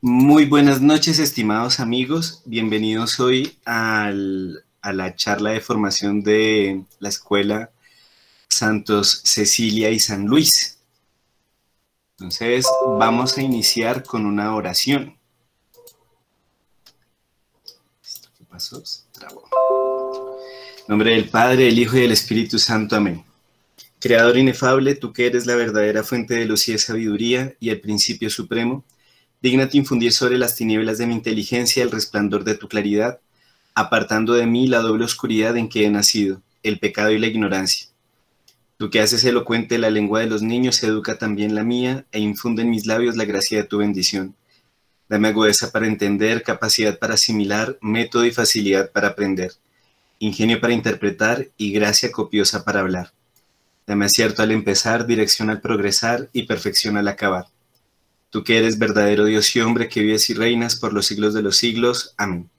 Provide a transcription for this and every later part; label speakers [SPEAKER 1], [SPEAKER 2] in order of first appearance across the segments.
[SPEAKER 1] Muy buenas noches, estimados amigos. Bienvenidos hoy a la charla de formación de la Escuela Santos Cecilia y San Luis. Entonces, vamos a iniciar con una oración. ¿Qué pasó? Se trabó. En nombre del Padre, del Hijo y del Espíritu Santo. Amén. Creador inefable, tú que eres la verdadera fuente de luz y de sabiduría y el principio supremo, dígnate infundir sobre las tinieblas de mi inteligencia el resplandor de tu claridad, apartando de mí la doble oscuridad en que he nacido, el pecado y la ignorancia. Tú que haces elocuente la lengua de los niños, educa también la mía e infunde en mis labios la gracia de tu bendición. Dame agudeza para entender, capacidad para asimilar, método y facilidad para aprender, ingenio para interpretar y gracia copiosa para hablar. Dame acierto al empezar, dirección al progresar y perfección al acabar. Tú que eres verdadero Dios y hombre, que vives y reinas por los siglos de los siglos. Amén.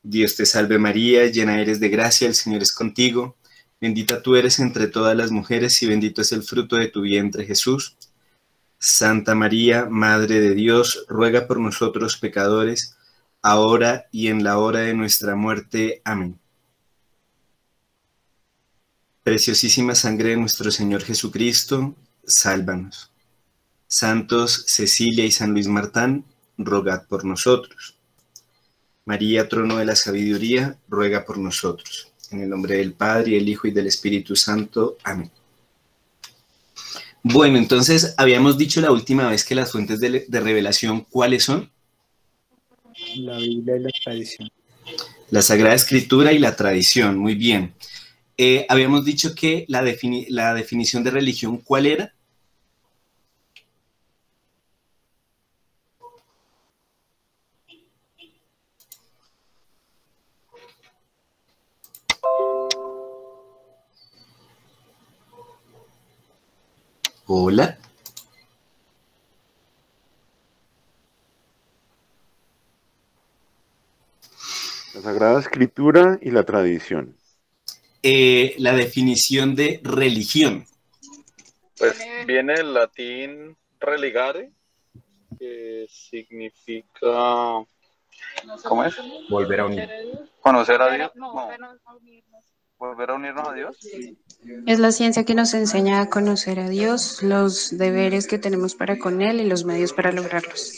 [SPEAKER 1] Dios te salve María, llena eres de gracia, el Señor es contigo. Bendita tú eres entre todas las mujeres y bendito es el fruto de tu vientre, Jesús. Santa María, Madre de Dios, ruega por nosotros pecadores, ahora y en la hora de nuestra muerte. Amén. Preciosísima sangre de nuestro Señor Jesucristo, sálvanos. Santos Cecilia y San Luis Martán, rogad por nosotros. María, trono de la sabiduría, ruega por nosotros. En el nombre del Padre, y del Hijo y del Espíritu Santo. Amén. Bueno, entonces habíamos dicho la última vez que las fuentes de revelación, ¿cuáles son?
[SPEAKER 2] La Biblia y la tradición.
[SPEAKER 1] La Sagrada Escritura y la tradición, muy bien. Habíamos dicho que la definición de religión, ¿cuál era? Hola.
[SPEAKER 3] La Sagrada Escritura y la tradición.
[SPEAKER 1] La definición de religión.
[SPEAKER 4] Pues viene del latín religare, que significa, ¿cómo es?
[SPEAKER 5] Volver a unir.
[SPEAKER 4] Conocer a Dios. No. Volver a unirnos a Dios.
[SPEAKER 6] Es la ciencia que nos enseña a conocer a Dios, los deberes que tenemos para con Él y los medios para lograrlos.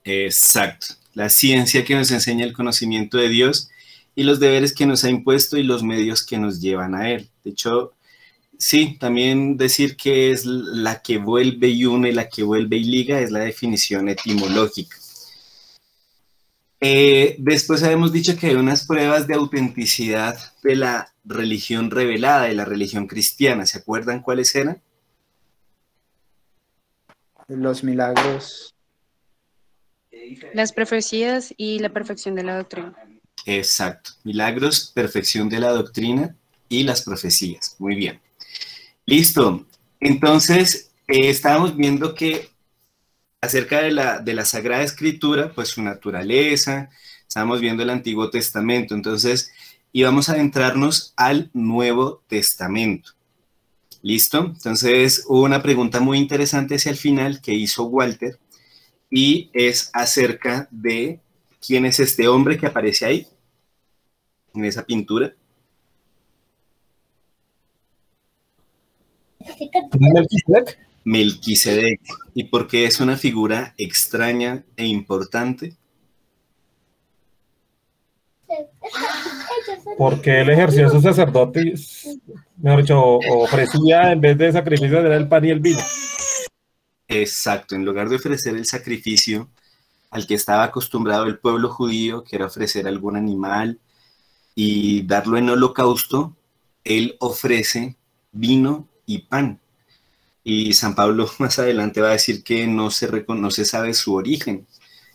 [SPEAKER 1] Exacto. La ciencia que nos enseña el conocimiento de Dios y los deberes que nos ha impuesto y los medios que nos llevan a Él. De hecho, sí, también decir que es la que vuelve y une, la que vuelve y liga, es la definición etimológica. Después habíamos dicho que hay unas pruebas de autenticidad de la religión revelada, de la religión cristiana. ¿Se acuerdan cuáles eran?
[SPEAKER 2] Los milagros.
[SPEAKER 6] Las profecías y la perfección de la doctrina.
[SPEAKER 1] Exacto. Milagros, perfección de la doctrina y las profecías. Muy bien. Listo. Entonces, estábamos viendo que acerca de la Sagrada Escritura, pues su naturaleza, estábamos viendo el Antiguo Testamento, entonces íbamos a adentrarnos al Nuevo Testamento. ¿Listo? Entonces hubo una pregunta muy interesante hacia el final que hizo Walter y es acerca de quién es este hombre que aparece ahí, en esa pintura.
[SPEAKER 5] ¿Melquisedec?
[SPEAKER 1] Melquisedec. ¿Y por qué es una figura extraña e importante?
[SPEAKER 5] Porque él ejerció su sacerdote, mejor dicho, ofrecía en vez de sacrificio era el pan y el vino.
[SPEAKER 1] Exacto, en lugar de ofrecer el sacrificio al que estaba acostumbrado el pueblo judío, que era ofrecer algún animal y darlo en holocausto, él ofrece vino y pan. Y San Pablo más adelante va a decir que no se sabe su origen.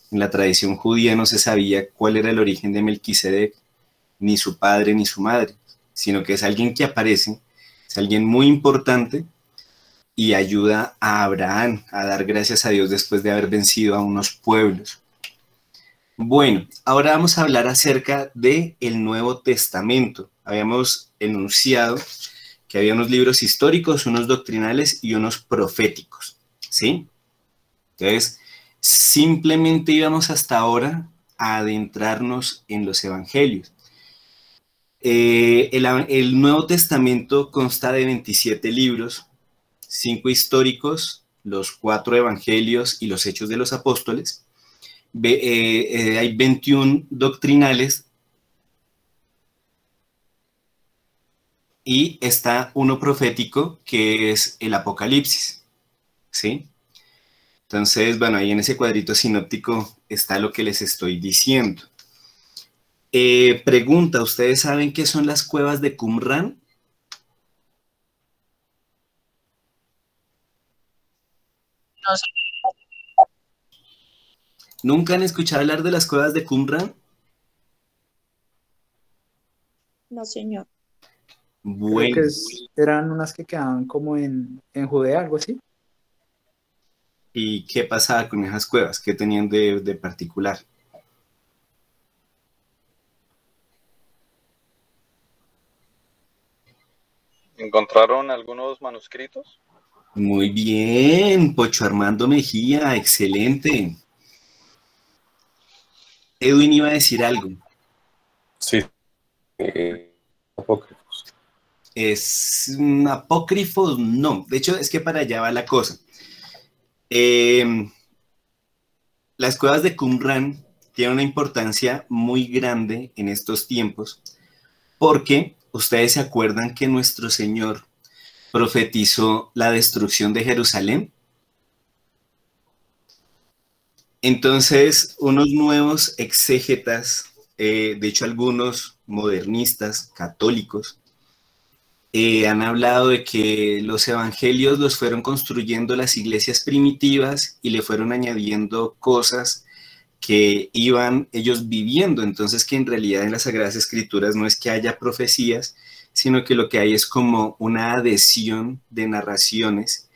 [SPEAKER 1] En la tradición judía no se sabía cuál era el origen de Melquisedec, ni su padre ni su madre, sino que es alguien que aparece, es alguien muy importante y ayuda a Abraham a dar gracias a Dios después de haber vencido a unos pueblos. Bueno, ahora vamos a hablar acerca del Nuevo Testamento. Habíamos enunciado que había unos libros históricos, unos doctrinales y unos proféticos, ¿sí? Entonces, Simplemente íbamos hasta ahora a adentrarnos en los evangelios. El Nuevo Testamento consta de 27 libros, 5 históricos, los 4 evangelios y los hechos de los apóstoles. Hay 21 doctrinales y está uno profético que es el Apocalipsis, ¿sí? Entonces, bueno, ahí en ese cuadrito sinóptico está lo que les estoy diciendo. Pregunta, ¿ustedes saben qué son las cuevas de Qumran?
[SPEAKER 6] No sé.
[SPEAKER 1] ¿Nunca han escuchado hablar de las cuevas de Qumran?
[SPEAKER 7] No, señor.
[SPEAKER 2] Creo
[SPEAKER 1] Bueno,
[SPEAKER 2] que eran unas que quedaban como en Judea, algo así.
[SPEAKER 1] ¿y qué pasaba con esas cuevas? ¿Qué tenían de particular?
[SPEAKER 4] ¿Encontraron algunos manuscritos?
[SPEAKER 1] Muy bien, Pocho Armando Mejía, excelente. Edwin iba a decir algo.
[SPEAKER 5] Sí. Apócrifos.
[SPEAKER 1] Es apócrifos, no. De hecho, es que para allá va la cosa. Las cuevas de Qumran tienen una importancia muy grande en estos tiempos porque ustedes se acuerdan que nuestro Señor profetizó la destrucción de Jerusalén. Entonces, unos nuevos exégetas, de hecho algunos modernistas católicos, han hablado de que los evangelios los fueron construyendo las iglesias primitivas y le fueron añadiendo cosas que iban ellos viviendo. Entonces, que en realidad en las Sagradas Escrituras no es que haya profecías, sino que lo que hay es como una adhesión de narraciones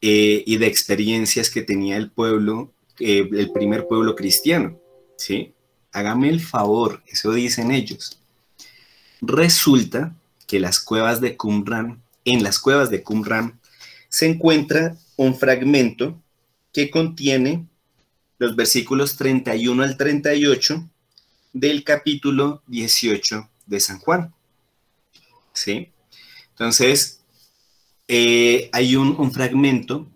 [SPEAKER 1] y de experiencias que tenía el pueblo, el primer pueblo cristiano, ¿sí? Hágame el favor, eso dicen ellos. Resulta que las cuevas de Qumran, en las cuevas de Qumran se encuentra un fragmento que contiene los versículos 31 al 38 del capítulo 18 de San Juan, ¿sí? Entonces, hay un fragmento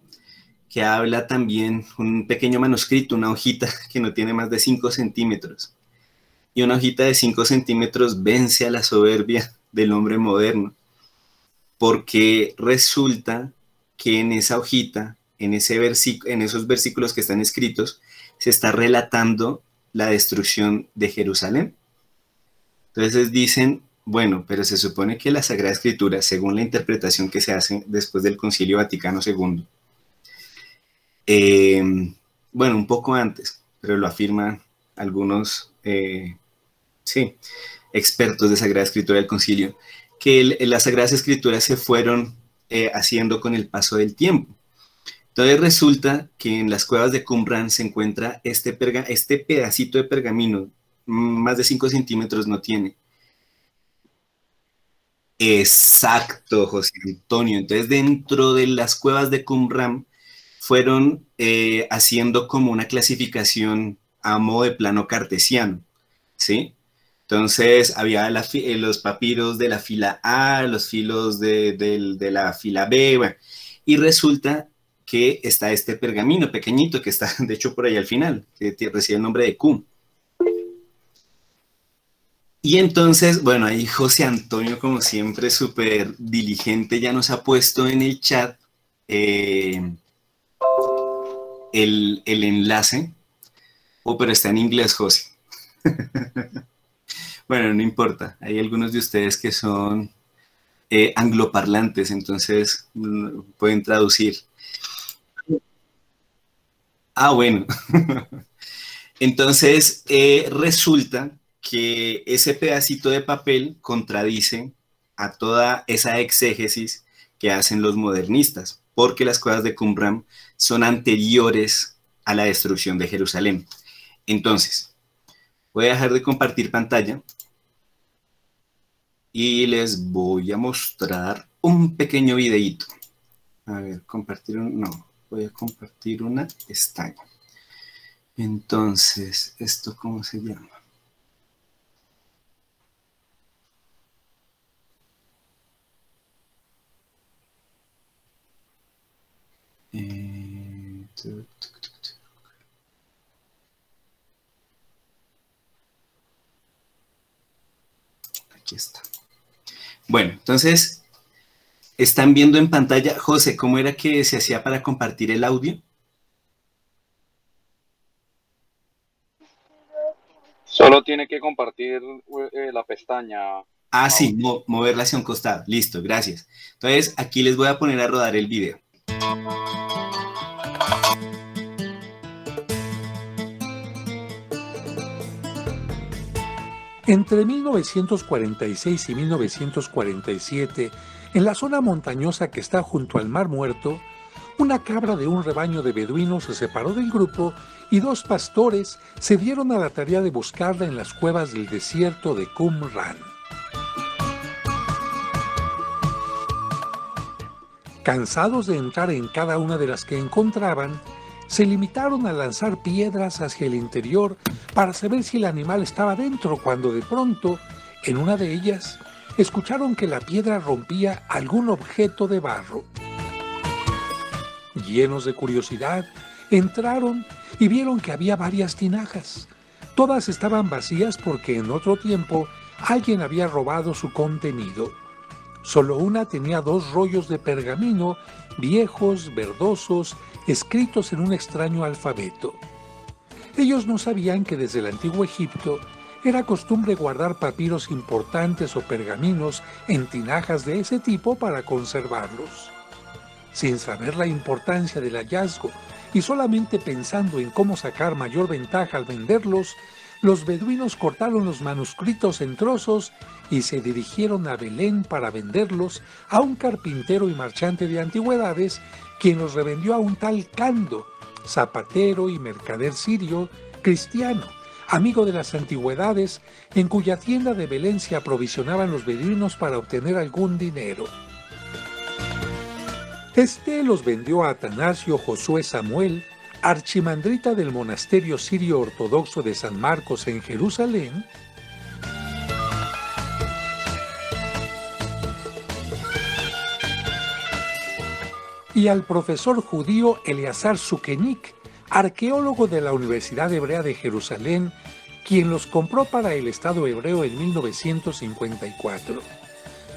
[SPEAKER 1] que habla también, un pequeño manuscrito, una hojita que no tiene más de 5 centímetros. Y una hojita de 5 centímetros vence a la soberbia del hombre moderno, porque resulta que en esa hojita, en esos versículos que están escritos, se está relatando la destrucción de Jerusalén. Entonces dicen, bueno, pero se supone que la Sagrada Escritura, según la interpretación que se hace después del Concilio Vaticano II, bueno, un poco antes, pero lo afirman algunos, sí, expertos de Sagrada Escritura del Concilio, que las Sagradas Escrituras se fueron haciendo con el paso del tiempo. Entonces resulta que en las cuevas de Qumran se encuentra este pedacito de pergamino, más de 5 centímetros no tiene. Exacto, José Antonio. Entonces dentro de las cuevas de Qumran fueron haciendo como una clasificación a modo de plano cartesiano, ¿sí? Entonces había los papiros de la fila A, los filos de la fila B, bueno, y resulta que está este pergamino pequeñito que está, de hecho, por ahí al final, que recibe el nombre de Q. Y entonces, bueno, ahí José Antonio, como siempre, súper diligente, ya nos ha puesto en el chat el enlace. Oh, pero está en inglés, José. Bueno, no importa. Hay algunos de ustedes que son angloparlantes, entonces pueden traducir. Ah, bueno. Entonces, resulta que ese pedacito de papel contradice a toda esa exégesis que hacen los modernistas, porque las cuevas de Qumran son anteriores a la destrucción de Jerusalén. Entonces, voy a dejar de compartir pantalla y les voy a mostrar un pequeño videíto. A ver, no, voy a compartir una pestaña. Entonces, ¿esto cómo se llama? Aquí está. Bueno, entonces, están viendo en pantalla. José, ¿cómo era que se hacía para compartir el audio?
[SPEAKER 8] Solo tiene que compartir la pestaña.
[SPEAKER 1] Ah, sí, moverla hacia un costado. Listo, gracias. Entonces, aquí les voy a poner a rodar el video.
[SPEAKER 9] Entre 1946 y 1947, en la zona montañosa que está junto al Mar Muerto, una cabra de un rebaño de beduinos se separó del grupo y dos pastores se dieron a la tarea de buscarla en las cuevas del desierto de Qumran. Cansados de entrar en cada una de las que encontraban, se limitaron a lanzar piedras hacia el interior para saber si el animal estaba dentro, cuando de pronto, en una de ellas, escucharon que la piedra rompía algún objeto de barro. Llenos de curiosidad, entraron y vieron que había varias tinajas. Todas estaban vacías porque en otro tiempo alguien había robado su contenido. Solo una tenía 2 rollos de pergamino, viejos, verdosos, escritos en un extraño alfabeto. Ellos no sabían que desde el antiguo Egipto era costumbre guardar papiros importantes o pergaminos en tinajas de ese tipo para conservarlos. Sin saber la importancia del hallazgo y solamente pensando en cómo sacar mayor ventaja al venderlos, los beduinos cortaron los manuscritos en trozos y se dirigieron a Belén para venderlos a un carpintero y marchante de antigüedades, quien los revendió a un tal Cando, zapatero y mercader sirio cristiano, amigo de las antigüedades, en cuya tienda de Belén se aprovisionaban los beduinos para obtener algún dinero. Este los vendió a Atanasio Josué Samuel, archimandrita del monasterio sirio ortodoxo de San Marcos en Jerusalén, y al profesor judío Eleazar Sukenik, arqueólogo de la Universidad Hebrea de Jerusalén, quien los compró para el Estado hebreo en 1954.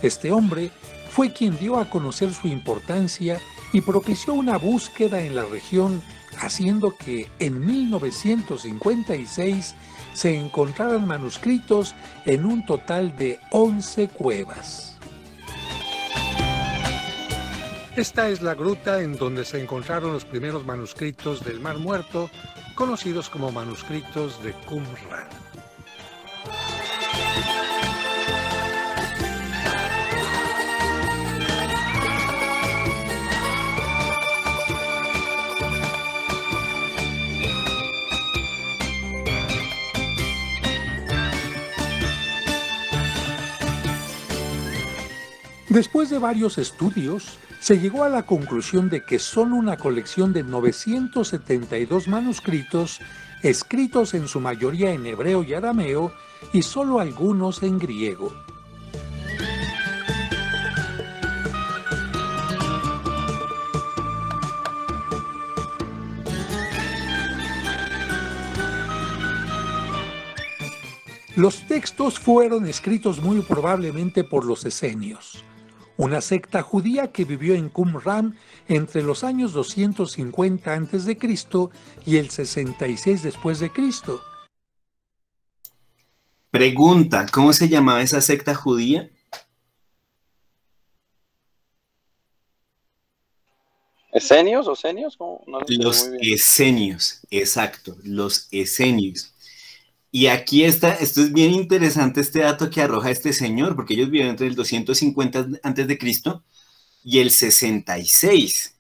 [SPEAKER 9] Este hombre fue quien dio a conocer su importancia y propició una búsqueda en la región, haciendo que en 1956 se encontraran manuscritos en un total de 11 cuevas. Esta es la gruta en donde se encontraron los primeros manuscritos del Mar Muerto, conocidos como manuscritos de Qumran. Después de varios estudios, se llegó a la conclusión de que son una colección de 972 manuscritos, escritos en su mayoría en hebreo y arameo, y solo algunos en griego. Los textos fueron escritos muy probablemente por los esenios, una secta judía que vivió en Qumran entre los años 250 a.C. y el 66 después de Cristo.
[SPEAKER 1] Pregunta, ¿cómo se llamaba esa secta judía?
[SPEAKER 8] ¿Esenios o senios? No
[SPEAKER 1] los esenios, exacto, los esenios. Y aquí está, esto es bien interesante este dato que arroja este señor, porque ellos vivieron entre el 250 a.C. y el 66.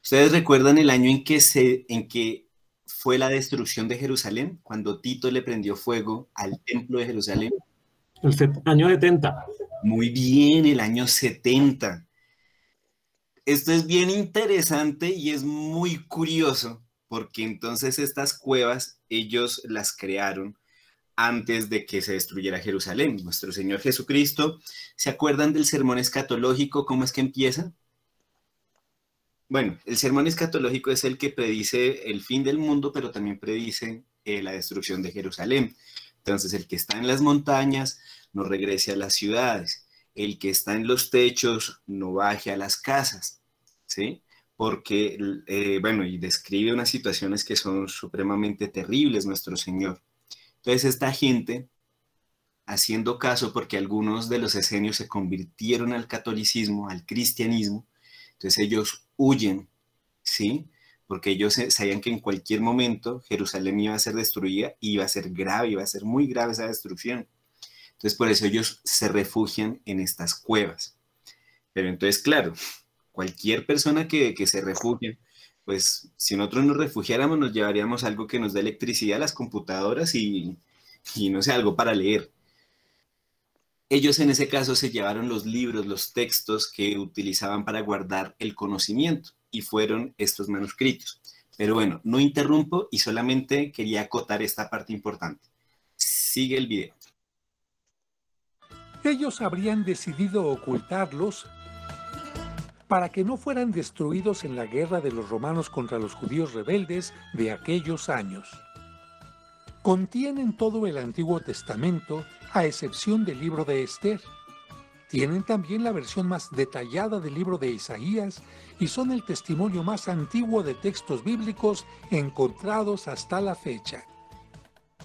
[SPEAKER 1] ¿Ustedes recuerdan el año en que fue la destrucción de Jerusalén? Cuando Tito le prendió fuego al templo de Jerusalén.
[SPEAKER 5] El año 70.
[SPEAKER 1] Muy bien, el año 70. Esto es bien interesante y es muy curioso, porque entonces estas cuevas ellos las crearon antes de que se destruyera Jerusalén. Nuestro Señor Jesucristo, ¿se acuerdan del sermón escatológico? ¿Cómo es que empieza? Bueno, el sermón escatológico es el que predice el fin del mundo, pero también predice la destrucción de Jerusalén. Entonces, el que está en las montañas no regrese a las ciudades. El que está en los techos no baje a las casas, ¿sí? Porque, bueno, y describe unas situaciones que son supremamente terribles, nuestro Señor. Entonces, esta gente, haciendo caso, porque algunos de los esenios se convirtieron al catolicismo, al cristianismo, entonces ellos huyen, ¿sí? Porque ellos sabían que en cualquier momento Jerusalén iba a ser destruida y iba a ser grave, iba a ser muy grave esa destrucción. Entonces por eso ellos se refugian en estas cuevas. Pero entonces, claro, cualquier persona que se refugie, pues si nosotros nos refugiáramos nos llevaríamos algo que nos dé electricidad a las computadoras y no sé, algo para leer. Ellos en ese caso se llevaron los libros, los textos que utilizaban para guardar el conocimiento y fueron estos manuscritos. Pero bueno, no interrumpo y solamente quería acotar esta parte importante. Sigue el video.
[SPEAKER 9] Ellos habrían decidido ocultarlos para que no fueran destruidos en la guerra de los romanos contra los judíos rebeldes de aquellos años. Contienen todo el Antiguo Testamento, a excepción del libro de Esther. Tienen también la versión más detallada del libro de Isaías y son el testimonio más antiguo de textos bíblicos encontrados hasta la fecha.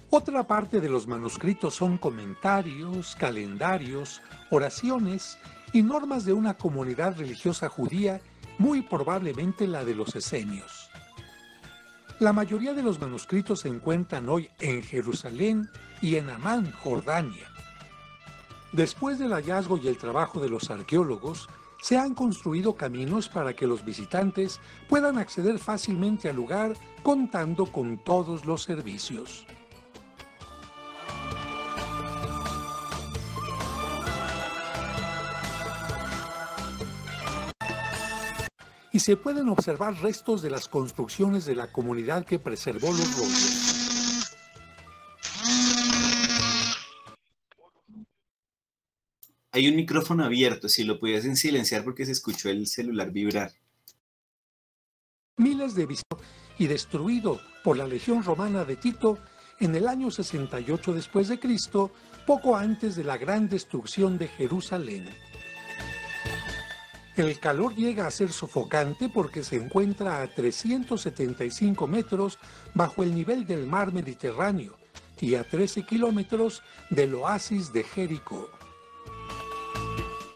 [SPEAKER 9] Otra parte de los manuscritos son comentarios, calendarios, oraciones y normas de una comunidad religiosa judía, muy probablemente la de los esenios. La mayoría de los manuscritos se encuentran hoy en Jerusalén y en Amán, Jordania. Después del hallazgo y el trabajo de los arqueólogos, se han construido caminos para que los visitantes puedan acceder fácilmente al lugar contando con todos los servicios. Y se pueden observar restos de las construcciones de la comunidad que preservó los rollos.
[SPEAKER 1] Hay un micrófono abierto, si lo pudiesen silenciar porque se escuchó el celular vibrar.
[SPEAKER 9] Miles de visitantes y destruido por la legión romana de Tito en el año 68 después de Cristo, poco antes de la gran destrucción de Jerusalén. El calor llega a ser sofocante porque se encuentra a 375 metros bajo el nivel del mar Mediterráneo y a 13 kilómetros del oasis de Jericó.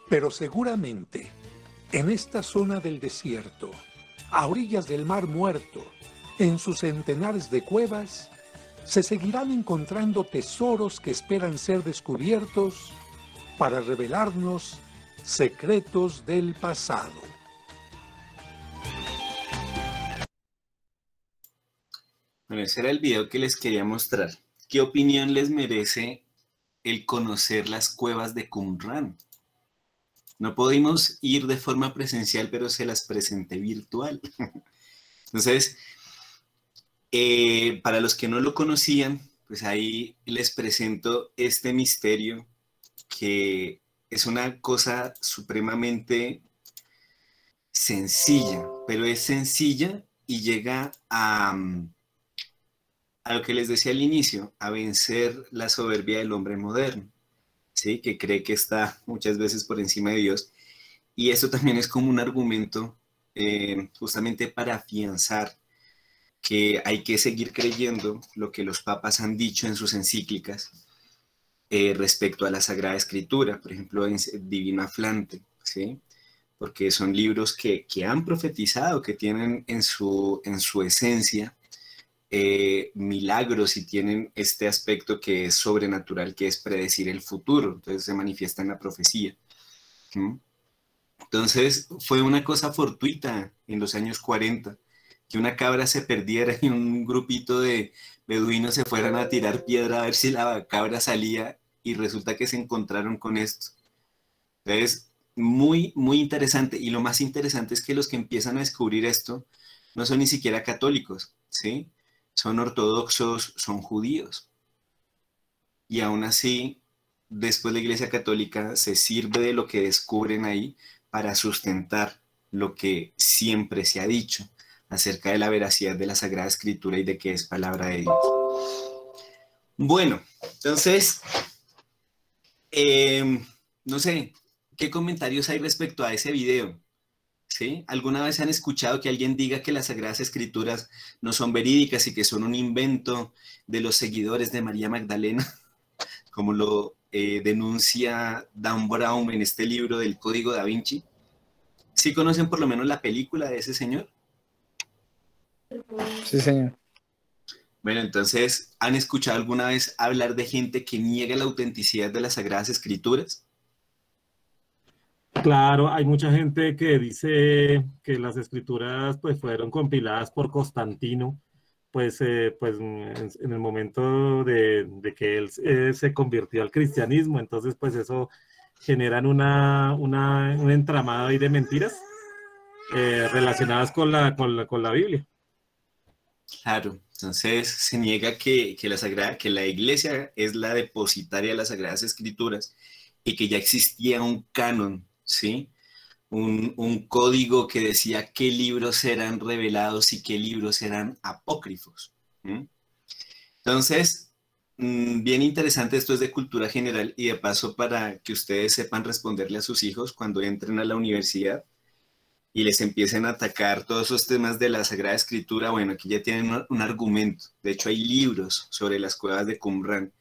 [SPEAKER 9] Pero seguramente, en esta zona del desierto, a orillas del Mar Muerto, en sus centenares de cuevas, se seguirán encontrando tesoros que esperan ser descubiertos para revelarnos secretos del pasado.
[SPEAKER 1] Bueno, ese era el video que les quería mostrar. ¿Qué opinión les merece el conocer las cuevas de Qumran? No pudimos ir de forma presencial, pero se las presenté virtual. Entonces, para los que no lo conocían, pues ahí les presento este misterio que es una cosa supremamente sencilla, pero es sencilla y llega a lo que les decía al inicio, a vencer la soberbia del hombre moderno, ¿sí? Que cree que está muchas veces por encima de Dios. Y eso también es como un argumento justamente para afianzar que hay que seguir creyendo lo que los papas han dicho en sus encíclicas respecto a la Sagrada Escritura, por ejemplo, en Divino Aflante, ¿sí? Porque son libros que han profetizado, que tienen en su esencia milagros y tienen este aspecto que es sobrenatural, que es predecir el futuro, entonces se manifiesta en la profecía. Entonces fue una cosa fortuita en los años 40, que una cabra se perdiera y un grupito de beduinos se fueran a tirar piedra a ver si la cabra salía y resulta que se encontraron con esto. Entonces, muy, muy interesante. Y lo más interesante es que los que empiezan a descubrir esto no son ni siquiera católicos, ¿sí? Son ortodoxos, son judíos. Y aún así, después la Iglesia Católica se sirve de lo que descubren ahí para sustentar lo que siempre se ha dicho acerca de la veracidad de la Sagrada Escritura y de que es palabra de Dios. Bueno, entonces, no sé, ¿qué comentarios hay respecto a ese video? ¿Sí? ¿Alguna vez han escuchado que alguien diga que las Sagradas Escrituras no son verídicas y que son un invento de los seguidores de María Magdalena, como lo denuncia Dan Brown en este libro del Código Da Vinci? ¿Sí conocen por lo menos la película de ese señor?
[SPEAKER 2] Sí, señor.
[SPEAKER 1] Bueno, entonces, ¿han escuchado alguna vez hablar de gente que niega la autenticidad de las Sagradas Escrituras?
[SPEAKER 5] Claro, hay mucha gente que dice que las escrituras pues fueron compiladas por Constantino, pues en el momento de que él se convirtió al cristianismo. Entonces pues eso generan un entramado ahí de mentiras relacionadas con la Biblia.
[SPEAKER 1] Claro, entonces se niega que la Iglesia es la depositaria de las Sagradas Escrituras y que ya existía un canon, ¿sí? Un código que decía qué libros eran revelados y qué libros eran apócrifos. Entonces, bien interesante, esto es de cultura general y de paso para que ustedes sepan responderle a sus hijos cuando entren a la universidad y les empiecen a atacar todos esos temas de la Sagrada Escritura. Bueno, aquí ya tienen un argumento. De hecho, hay libros sobre las cuevas de Qumran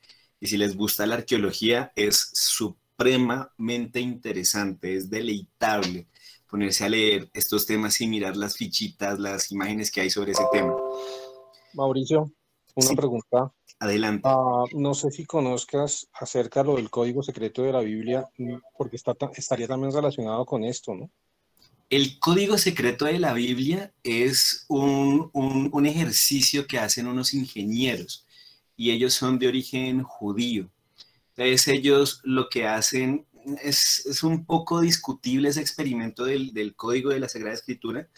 [SPEAKER 1] y si les gusta la arqueología es supremamente interesante, es deleitable ponerse a leer estos temas y mirar las fichitas, las imágenes que hay sobre ese tema.
[SPEAKER 10] Mauricio, una
[SPEAKER 1] Sí.
[SPEAKER 10] pregunta.
[SPEAKER 1] Adelante.
[SPEAKER 10] No sé si conozcas acerca de lo del código secreto de la Biblia, porque estaría también relacionado con esto, ¿no?
[SPEAKER 1] El código secreto de la Biblia es un ejercicio que hacen unos ingenieros y ellos son de origen judío. Entonces ellos lo que hacen es un poco discutible ese experimento del código de la Sagrada Escritura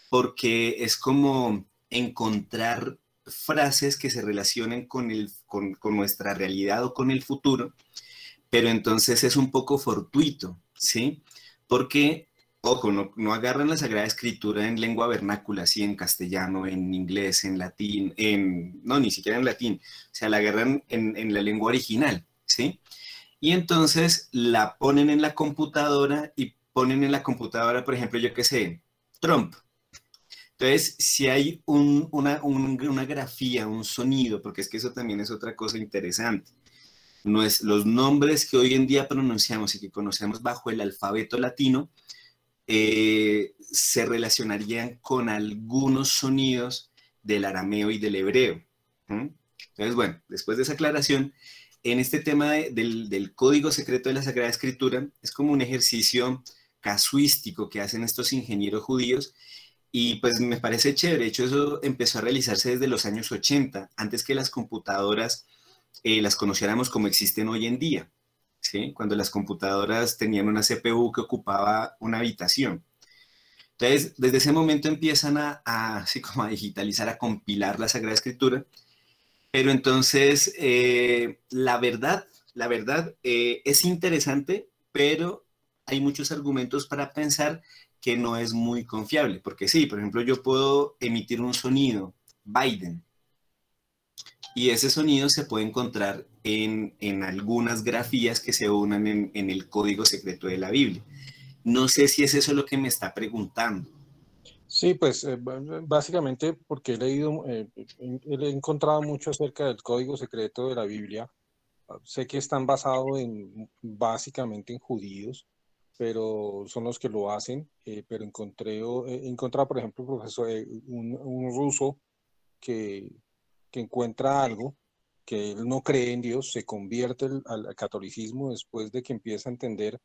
[SPEAKER 1] porque es como encontrar frases que se relacionen con nuestra realidad o con el futuro, pero entonces es un poco fortuito, ¿sí? Porque ojo, no agarran la Sagrada Escritura en lengua vernácula, así en castellano, en inglés, en latín, no, ni siquiera en latín, o sea, la agarran en la lengua original, ¿sí? Y entonces la ponen en la computadora y ponen en la computadora, por ejemplo, yo qué sé, Trump. Entonces, si hay una grafía, un sonido, porque es que eso también es otra cosa interesante, los nombres que hoy en día pronunciamos y que conocemos bajo el alfabeto latino, se relacionarían con algunos sonidos del arameo y del hebreo. Entonces, bueno, después de esa aclaración, en este tema del código secreto de la Sagrada Escritura, es como un ejercicio casuístico que hacen estos ingenieros judíos y pues me parece chévere. De hecho, eso empezó a realizarse desde los años 80, antes que las computadoras las conociéramos como existen hoy en día. ¿Sí? Cuando las computadoras tenían una CPU que ocupaba una habitación. Entonces, desde ese momento empiezan así como a digitalizar, a compilar la Sagrada Escritura, pero entonces la verdad es interesante, pero hay muchos argumentos para pensar que no es muy confiable, porque sí, por ejemplo, yo puedo emitir un sonido, Biden, y ese sonido se puede encontrar en algunas grafías que se unan en el código secreto de la Biblia. No sé si es eso lo que me está preguntando.
[SPEAKER 10] Sí, pues básicamente porque he leído, he encontrado mucho acerca del código secreto de la Biblia. Sé que están basados básicamente en judíos, pero son los que lo hacen. Pero he encontrado, por ejemplo, profesor, un ruso que encuentra algo, que él no cree en Dios, se convierte al catolicismo después de que empieza a entender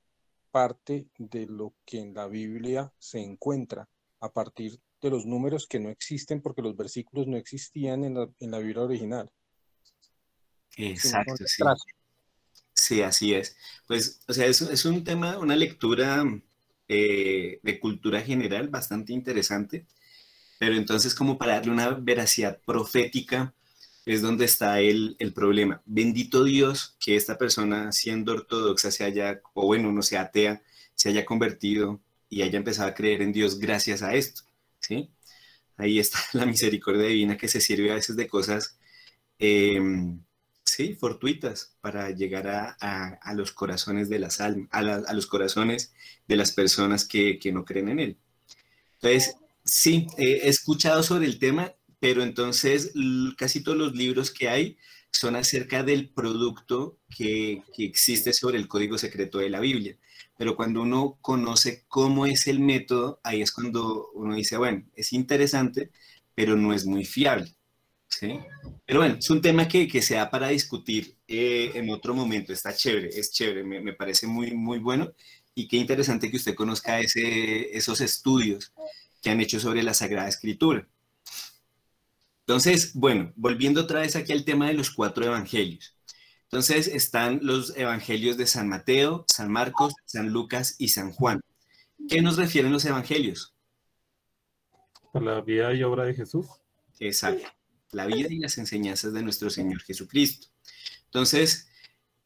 [SPEAKER 10] parte de lo que en la Biblia se encuentra a partir de los números que no existen porque los versículos no existían en la Biblia original.
[SPEAKER 1] Exacto, sí. Sí, así es. Pues, o sea, es un tema, una lectura de cultura general bastante interesante. Pero entonces, como para darle una veracidad profética, es donde está el problema. Bendito Dios que esta persona, siendo ortodoxa, se haya, o bueno, no sea atea, se haya convertido y haya empezado a creer en Dios gracias a esto, ¿sí? Ahí está la misericordia divina que se sirve a veces de cosas, sí, fortuitas para llegar a los corazones de las almas, a los corazones de las personas que no creen en Él. Entonces, sí, he escuchado sobre el tema, pero entonces casi todos los libros que hay son acerca del producto que existe sobre el código secreto de la Biblia. Pero cuando uno conoce cómo es el método, ahí es cuando uno dice, bueno, es interesante, pero no es muy fiable, ¿sí? Pero bueno, es un tema que se da para discutir en otro momento. Está chévere, es chévere, me parece muy, muy bueno. Y qué interesante que usted conozca esos estudios que han hecho sobre la Sagrada Escritura. Entonces, bueno, volviendo otra vez aquí al tema de los 4 evangelios. Entonces están los evangelios de San Mateo, San Marcos, San Lucas y San Juan. ¿Qué nos refieren los evangelios?
[SPEAKER 5] A la vida y obra de Jesús.
[SPEAKER 1] Exacto, la vida y las enseñanzas de nuestro Señor Jesucristo. Entonces,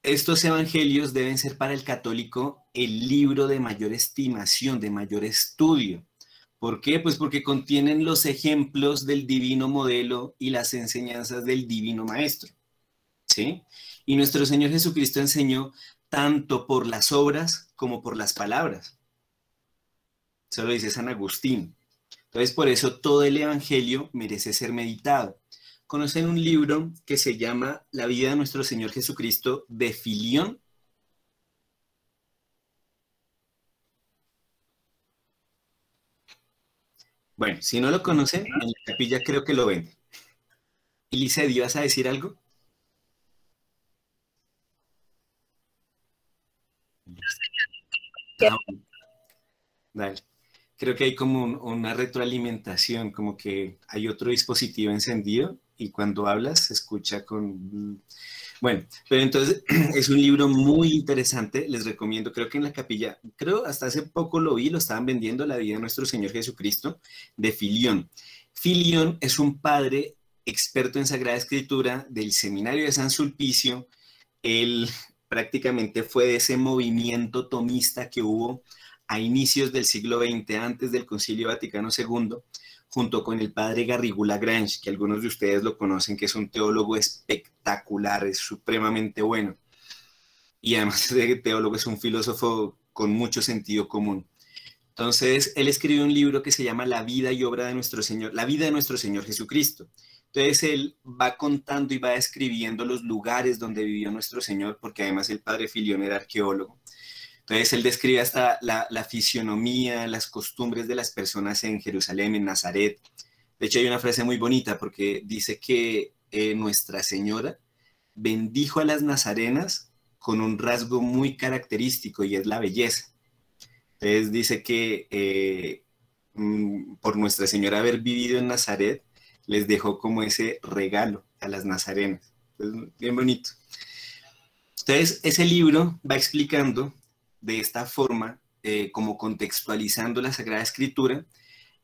[SPEAKER 1] estos evangelios deben ser para el católico el libro de mayor estimación, de mayor estudio. ¿Por qué? Pues porque contienen los ejemplos del divino modelo y las enseñanzas del divino maestro, ¿sí? Y nuestro Señor Jesucristo enseñó tanto por las obras como por las palabras. Eso lo dice San Agustín. Entonces, por eso todo el evangelio merece ser meditado. ¿Conocen un libro que se llama La vida de nuestro Señor Jesucristo de Filión? Bueno, si no lo conocen, en la capilla creo que lo venden. Eliseo, ¿ibas a decir algo? Ah, bueno. Dale. Creo que hay como una retroalimentación, como que hay otro dispositivo encendido y cuando hablas se escucha con... Bueno, pero entonces es un libro muy interesante, les recomiendo, creo que en la capilla, creo hasta hace poco lo vi, lo estaban vendiendo, La vida de nuestro Señor Jesucristo, de Filión. Filión es un padre experto en Sagrada Escritura del Seminario de San Sulpicio. Él prácticamente fue de ese movimiento tomista que hubo a inicios del siglo XX, antes del Concilio Vaticano II, junto con el padre Garrigou Lagrange, que algunos de ustedes lo conocen, que es un teólogo espectacular, es supremamente bueno. Y además de teólogo es un filósofo con mucho sentido común. Entonces, él escribió un libro que se llama La vida y obra de nuestro Señor, La vida de nuestro Señor Jesucristo. Entonces, él va contando y va describiendo los lugares donde vivió nuestro Señor, porque además el padre Filión era arqueólogo. Entonces, él describe hasta la fisionomía, las costumbres de las personas en Jerusalén, en Nazaret. De hecho, hay una frase muy bonita porque dice que Nuestra Señora bendijo a las nazarenas con un rasgo muy característico y es la belleza. Entonces, dice que por Nuestra Señora haber vivido en Nazaret, les dejó como ese regalo a las nazarenas. Entonces, bien bonito. Entonces, ese libro va explicando de esta forma, como contextualizando la Sagrada Escritura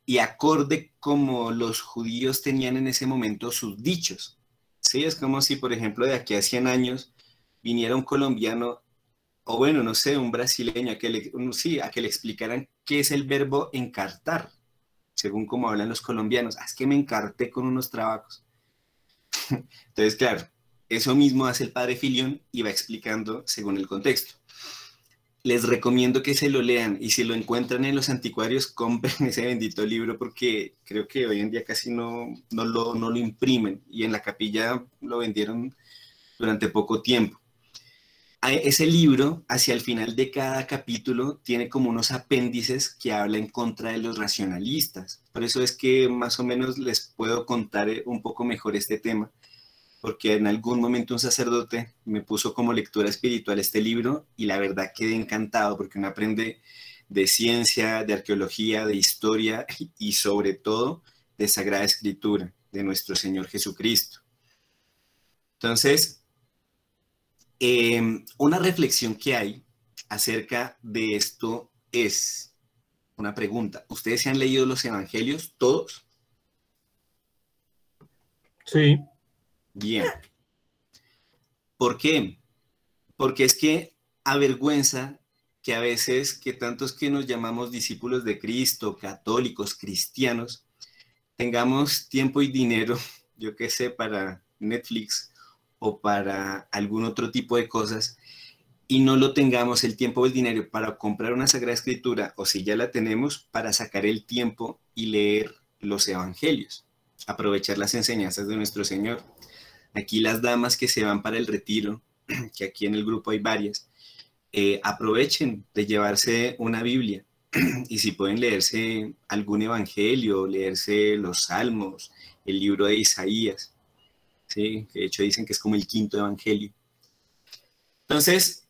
[SPEAKER 1] y acorde como los judíos tenían en ese momento sus dichos. ¿Sí? Es como si, por ejemplo, de aquí a 100 años viniera un colombiano, o bueno, no sé, un brasileño, a que le explicaran qué es el verbo encartar, según como hablan los colombianos. Es que me encarté con unos trabajos. Entonces, claro, eso mismo hace el padre Filión y va explicando según el contexto. Les recomiendo que se lo lean y si lo encuentran en los anticuarios, compren ese bendito libro porque creo que hoy en día casi no lo imprimen y en la capilla lo vendieron durante poco tiempo. Ese libro, hacia el final de cada capítulo, tiene como unos apéndices que hablan en contra de los racionalistas. Por eso es que más o menos les puedo contar un poco mejor este tema, porque en algún momento un sacerdote me puso como lectura espiritual este libro y la verdad quedé encantado porque uno aprende de ciencia, de arqueología, de historia y sobre todo de Sagrada Escritura, de nuestro Señor Jesucristo. Entonces, una reflexión que hay acerca de esto es una pregunta. ¿Ustedes se han leído los evangelios todos?
[SPEAKER 5] Sí.
[SPEAKER 1] Bien. ¿Por qué? Porque es que avergüenza que a veces, que tantos que nos llamamos discípulos de Cristo, católicos, cristianos, tengamos tiempo y dinero, yo qué sé, para Netflix o para algún otro tipo de cosas, y no lo tengamos el tiempo o el dinero para comprar una Sagrada Escritura, o si ya la tenemos, para sacar el tiempo y leer los evangelios, aprovechar las enseñanzas de nuestro Señor. Aquí las damas que se van para el retiro, que aquí en el grupo hay varias, aprovechen de llevarse una Biblia y si pueden leerse algún evangelio, leerse los salmos, el libro de Isaías, ¿sí? Que de hecho dicen que es como el quinto evangelio. Entonces,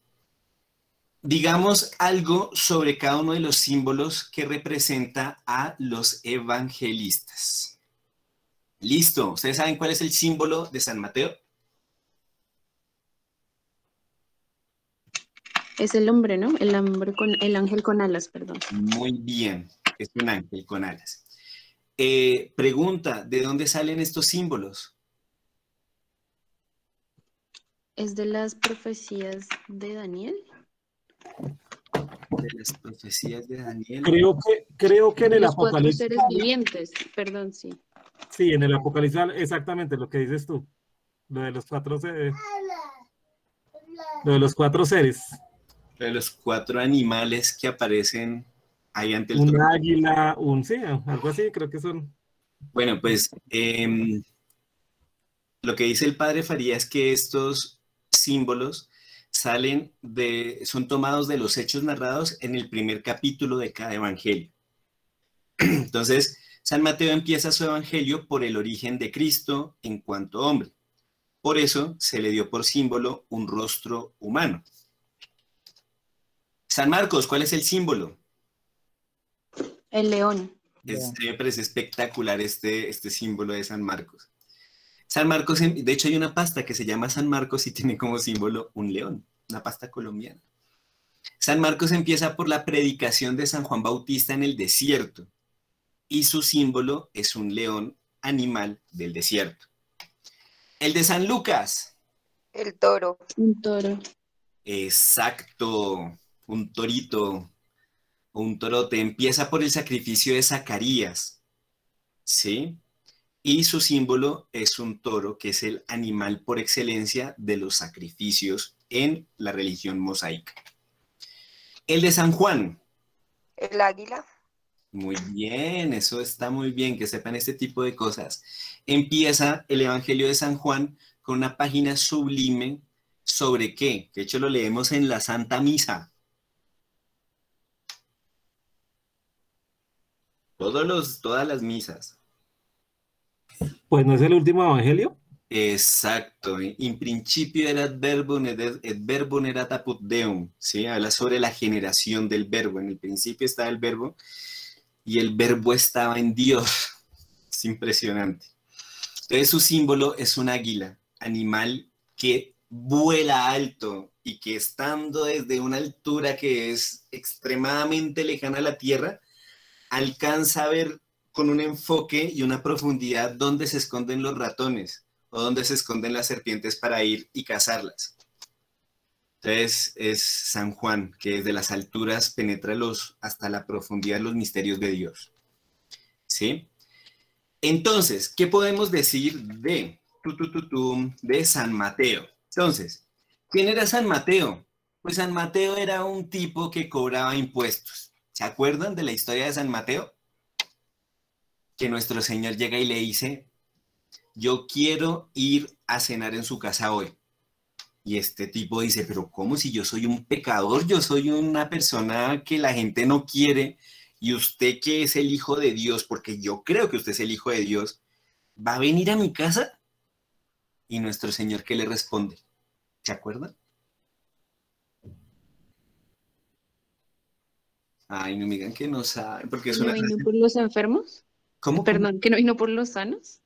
[SPEAKER 1] digamos algo sobre cada uno de los símbolos que representa a los evangelistas. Listo, ¿ustedes saben cuál es el símbolo de San Mateo?
[SPEAKER 6] Es el hombre, ¿no? El hombre con el ángel con alas, perdón.
[SPEAKER 1] Muy bien, es un ángel con alas. Pregunta, ¿de dónde salen estos símbolos?
[SPEAKER 6] ¿Es de las profecías de Daniel?
[SPEAKER 1] De las profecías de Daniel.
[SPEAKER 5] Creo que en el
[SPEAKER 6] Los cuatro
[SPEAKER 5] Apocalipsis.
[SPEAKER 6] seres vivientes, perdón, sí.
[SPEAKER 5] Sí, en el Apocalipsis, exactamente lo que dices tú. Lo de los cuatro seres. Lo de los cuatro seres.
[SPEAKER 1] De los cuatro animales que aparecen ahí ante el
[SPEAKER 5] Un
[SPEAKER 1] trono.
[SPEAKER 5] águila, sí, algo así, creo que son.
[SPEAKER 1] Bueno, pues lo que dice el padre Faría es que estos símbolos son tomados de los hechos narrados en el primer capítulo de cada evangelio. Entonces, San Mateo empieza su evangelio por el origen de Cristo en cuanto hombre. Por eso se le dio por símbolo un rostro humano. San Marcos, ¿cuál es el símbolo?
[SPEAKER 6] El león.
[SPEAKER 1] Siempre es espectacular este símbolo de San Marcos. San Marcos, de hecho hay una pasta que se llama San Marcos y tiene como símbolo un león, una pasta colombiana. San Marcos empieza por la predicación de San Juan Bautista en el desierto y su símbolo es un león, animal del desierto. El de San Lucas.
[SPEAKER 4] El toro.
[SPEAKER 6] Un toro.
[SPEAKER 1] Exacto, un torito o un torote. Empieza por el sacrificio de Zacarías, ¿sí? Y su símbolo es un toro, que es el animal por excelencia de los sacrificios en la religión mosaica. El de San Juan.
[SPEAKER 4] El águila.
[SPEAKER 1] Muy bien, eso está muy bien, que sepan este tipo de cosas. Empieza el Evangelio de San Juan con una página sublime sobre qué. De hecho, lo leemos en la Santa Misa. Todas las misas.
[SPEAKER 5] Pues no es el último evangelio.
[SPEAKER 1] Exacto. In principio erat verbum et verbum erat apud Deum. ¿Sí? Habla sobre la generación del verbo. En el principio estaba el verbo y el verbo estaba en Dios. Es impresionante. Entonces su símbolo es un águila, animal que vuela alto y que estando desde una altura que es extremadamente lejana a la tierra, alcanza a ver con un enfoque y una profundidad dónde se esconden los ratones o dónde se esconden las serpientes para ir y cazarlas. Entonces es San Juan, que desde las alturas penetra hasta la profundidad los misterios de Dios. ¿Sí? Entonces, ¿qué podemos decir de San Mateo? Entonces, ¿quién era San Mateo? Pues San Mateo era un tipo que cobraba impuestos. ¿Se acuerdan de la historia de San Mateo? Que nuestro Señor llega y le dice, yo quiero ir a cenar en su casa hoy. Y este tipo dice, pero ¿cómo si yo soy un pecador? Yo soy una persona que la gente no quiere. Y usted que es el Hijo de Dios, porque yo creo que usted es el Hijo de Dios, ¿va a venir a mi casa? Y nuestro Señor, ¿qué le responde? ¿Se acuerdan? Ay, no me digan que no saben, porque es
[SPEAKER 6] ¿Que no
[SPEAKER 1] una...
[SPEAKER 6] vino por los enfermos?
[SPEAKER 1] ¿Cómo?
[SPEAKER 6] Perdón, ¿que no vino por los sanos?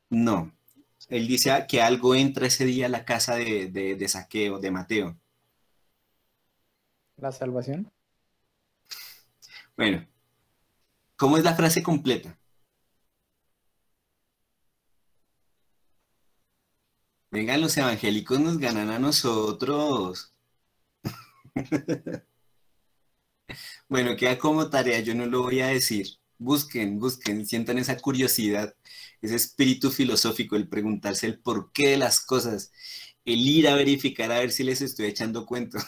[SPEAKER 1] No. Él dice que algo entra ese día a la casa de Saqueo, de Mateo.
[SPEAKER 2] La salvación.
[SPEAKER 1] Bueno, ¿cómo es la frase completa? Vengan, los evangélicos nos ganan a nosotros. Bueno, queda como tarea, yo no lo voy a decir. Busquen, sientan esa curiosidad, ese espíritu filosófico, el preguntarse el porqué de las cosas, el ir a verificar a ver si les estoy echando cuento.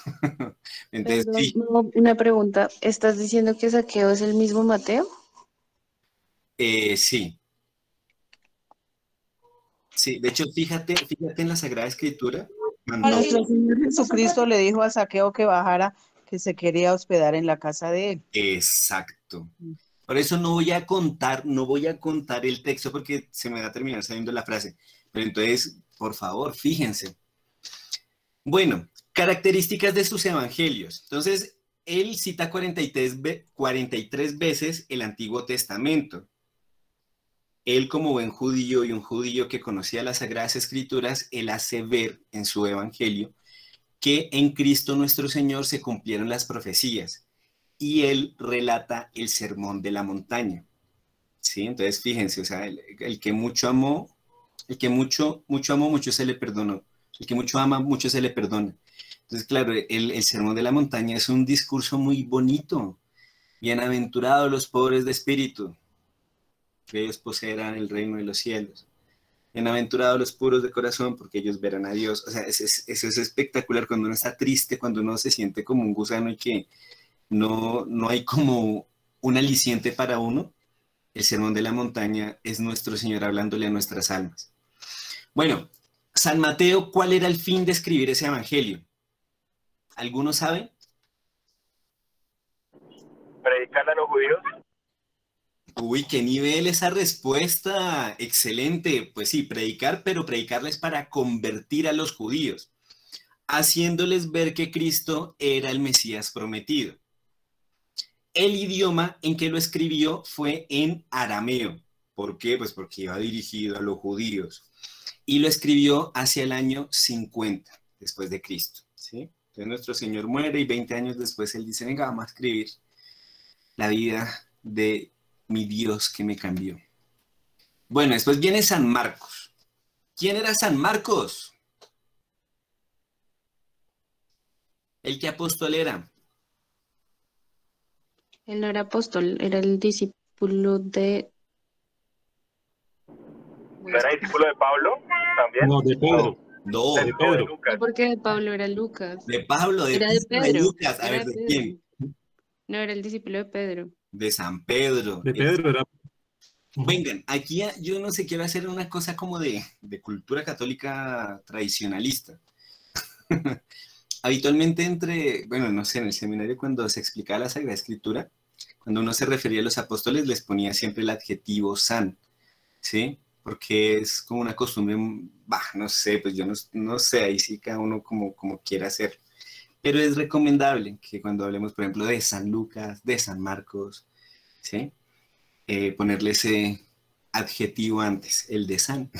[SPEAKER 1] Entonces,
[SPEAKER 6] Perdón,
[SPEAKER 1] sí,
[SPEAKER 6] una pregunta. ¿Estás diciendo que Zaqueo es el mismo Mateo?
[SPEAKER 1] sí, sí. De hecho, fíjate en la Sagrada Escritura.
[SPEAKER 11] Nuestro Señor Jesucristo le dijo a Zaqueo que bajara, que se quería hospedar en la casa de él.
[SPEAKER 1] Exacto. Por eso no voy a contar el texto porque se me va a terminar saliendo la frase. Pero entonces, por favor, fíjense. Bueno, características de sus evangelios. Entonces, él cita 43 veces el Antiguo Testamento. Él, como buen judío y un judío que conocía las Sagradas Escrituras, él hace ver en su evangelio que en Cristo nuestro Señor se cumplieron las profecías. Y él relata el sermón de la montaña. ¿Sí? Entonces, fíjense, o sea, el que mucho amó, amó, mucho se le perdonó. El que mucho ama, mucho se le perdona. Entonces, claro, el sermón de la montaña es un discurso muy bonito. Bienaventurados los pobres de espíritu, que ellos poseerán el reino de los cielos. Bienaventurados los puros de corazón, porque ellos verán a Dios. O sea, eso es espectacular cuando uno está triste, cuando uno se siente como un gusano y que no hay como un aliciente para uno. El sermón de la montaña es nuestro Señor hablándole a nuestras almas. Bueno, San Mateo, ¿cuál era el fin de escribir ese evangelio? ¿Alguno sabe?
[SPEAKER 12] ¿Predicarle a los judíos?
[SPEAKER 1] Uy, qué nivel esa respuesta. Excelente. Pues sí, predicar, pero predicarles para convertir a los judíos, haciéndoles ver que Cristo era el Mesías prometido. El idioma en que lo escribió fue en arameo. ¿Por qué? Pues porque iba dirigido a los judíos. Y lo escribió hacia el año 50 después de Cristo. ¿Sí? Entonces nuestro Señor muere y 20 años después él dice, venga, vamos a escribir la vida de mi Dios que me cambió. Bueno, después viene San Marcos. ¿Quién era San Marcos? ¿El qué apóstol era?
[SPEAKER 6] Él no era apóstol, era el discípulo de...
[SPEAKER 12] ¿No era discípulo de Pablo también?
[SPEAKER 5] No, de Pedro.
[SPEAKER 1] No,
[SPEAKER 12] De
[SPEAKER 1] de
[SPEAKER 12] Lucas.
[SPEAKER 6] No, porque de Pablo era Lucas.
[SPEAKER 1] De Pablo, de
[SPEAKER 6] Era de
[SPEAKER 1] Pedro, de
[SPEAKER 6] Pedro.
[SPEAKER 1] Lucas. A
[SPEAKER 6] Era
[SPEAKER 1] ver,
[SPEAKER 6] de
[SPEAKER 1] ¿de
[SPEAKER 6] Pedro.
[SPEAKER 1] quién?
[SPEAKER 6] No, era el discípulo de Pedro.
[SPEAKER 1] De San Pedro.
[SPEAKER 5] De Pedro era.
[SPEAKER 1] Vengan, aquí yo no sé, quiero hacer una cosa como de cultura católica tradicionalista. Habitualmente bueno, no sé, en el seminario cuando se explicaba la Sagrada Escritura, cuando uno se refería a los apóstoles, les ponía siempre el adjetivo san, ¿sí? Porque es como una costumbre, no sé, pues yo no sé, ahí sí cada uno como quiera hacer. Pero es recomendable que cuando hablemos, por ejemplo, de San Lucas, de San Marcos, ¿sí? Ponerle ese adjetivo antes, el de san.